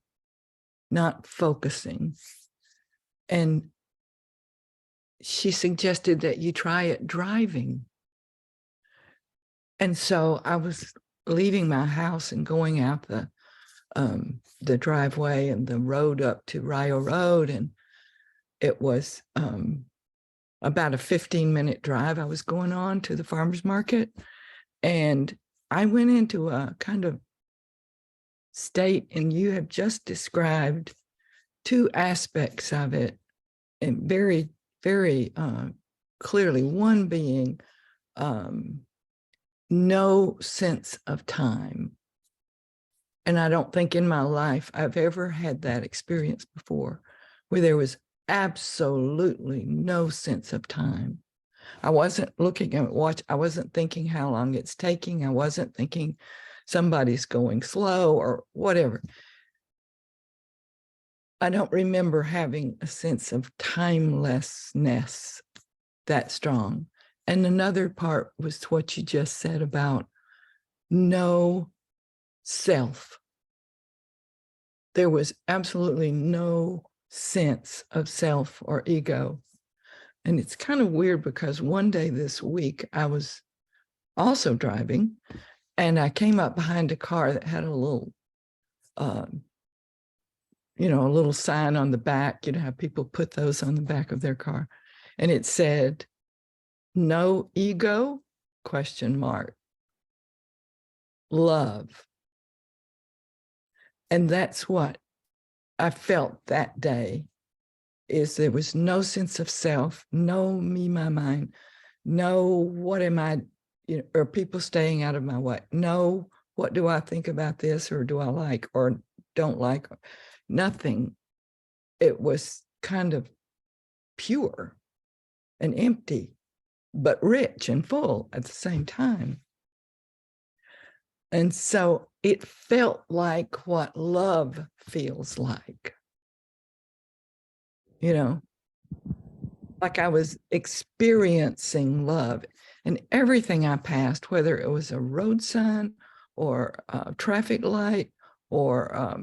[SPEAKER 7] not focusing. And she suggested that you try it driving. And so I was leaving my house and going out the driveway and the road up to Rio Road, and it was about a 15-minute drive I was going on to the farmer's market. And I went into a kind of state, and you have just described two aspects of it, and very, very clearly. One being no sense of time. And I don't think in my life I've ever had that experience before, where there was absolutely no sense of time. I wasn't looking at watch. I wasn't thinking how long it's taking. I wasn't thinking somebody's going slow or whatever. I don't remember having a sense of timelessness that strong. And another part was what you just said about no self. There was absolutely no sense of self or ego. And it's kind of weird because one day this week I was also driving, and I came up behind a car that had a little, a little sign on the back. You know how people put those on the back of their car, and it said, "No ego, ? Love." And that's what I felt that day. Is there was no sense of self, no me, my mind, no what am I, or people staying out of my way, no what do I think about this, or do I like or don't like, nothing. It was kind of pure and empty, but rich and full at the same time. And so it felt like what love feels like. Like I was experiencing love, and everything I passed, whether it was a road sign or a traffic light or,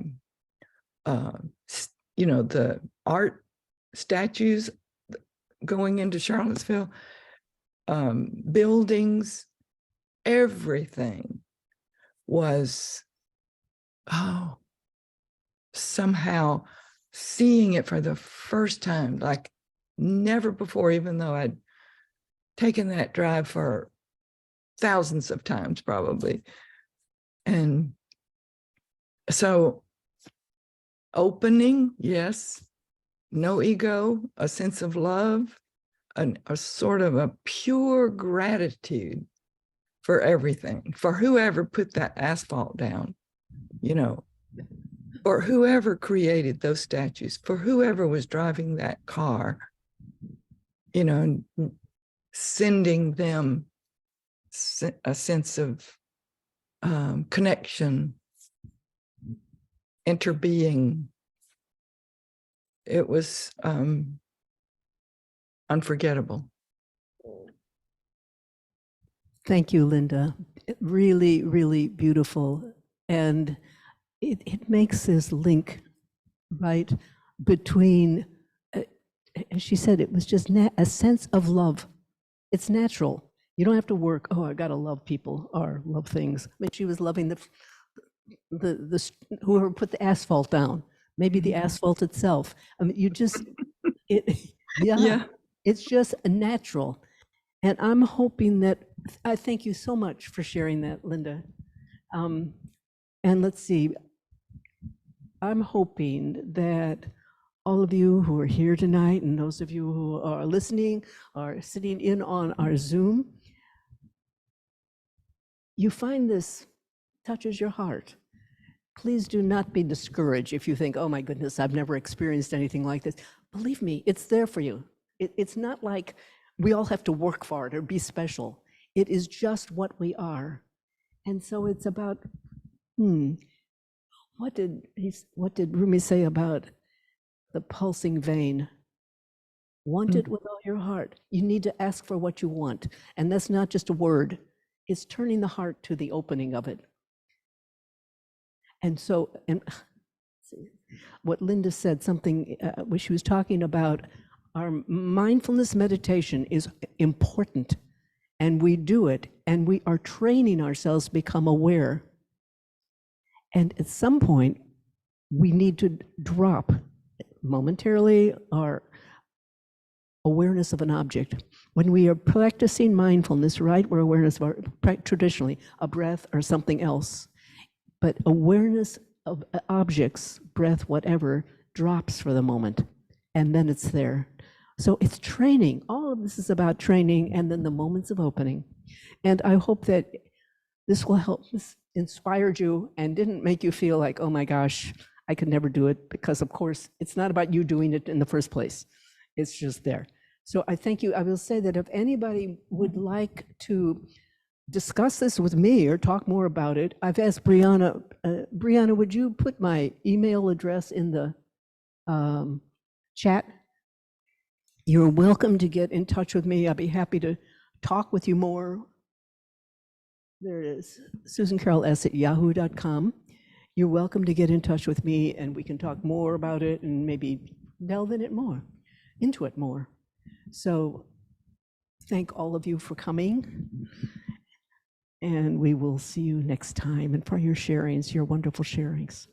[SPEAKER 7] the art statues going into Charlottesville, buildings, everything was, somehow seeing it for the first time, like never before, even though I'd taken that drive for thousands of times probably. And so opening, yes, no ego, a sense of love, a sort of a pure gratitude for everything, for whoever put that asphalt down, you know, or whoever created those statues, for whoever was driving that car, you know, and sending them a sense of connection, interbeing. It was unforgettable.
[SPEAKER 1] Thank you, Linda. Really, really beautiful. And it makes this link, right, between, as she said, it was just a sense of love. It's natural. You don't have to work, oh, I got to love people or love things. I mean, she was loving the whoever put the asphalt down, maybe the asphalt itself. I mean, you just, yeah, it's just natural. And I'm hoping that, I thank you so much for sharing that, Linda. And let's see, I'm hoping that all of you who are here tonight and those of you who are listening or sitting in on our Zoom, you find this touches your heart. Please do not be discouraged if you think, oh my goodness, I've never experienced anything like this. Believe me, it's there for you. It's not like we all have to work for it or be special. It is just what we are. And so it's about, what did Rumi say about the pulsing vein? Want it with all your heart. You need to ask for what you want. And that's not just a word. It's turning the heart to the opening of it. And so, and what Linda said, something when she was talking about our mindfulness meditation is important, and we do it, and we are training ourselves to become aware. And at some point, we need to drop momentarily our awareness of an object. When we are practicing mindfulness, right, we're awareness of our, traditionally, a breath or something else. But awareness of objects, breath, whatever, drops for the moment, and then it's there. So it's training. All of this is about training, and then the moments of opening. And I hope that this will help, this inspired you and didn't make you feel like, oh my gosh, I could never do it, because of course, it's not about you doing it in the first place. It's just there. So I thank you. I will say that if anybody would like to discuss this with me or talk more about it, I've asked Brianna. Brianna, would you put my email address in the chat? You're welcome to get in touch with me. I'd be happy to talk with you more. There it is, susancarolS@yahoo.com. You're welcome to get in touch with me, and we can talk more about it and maybe delve in it more, into it more. So thank all of you for coming, and we will see you next time, and for your sharings, your wonderful sharings.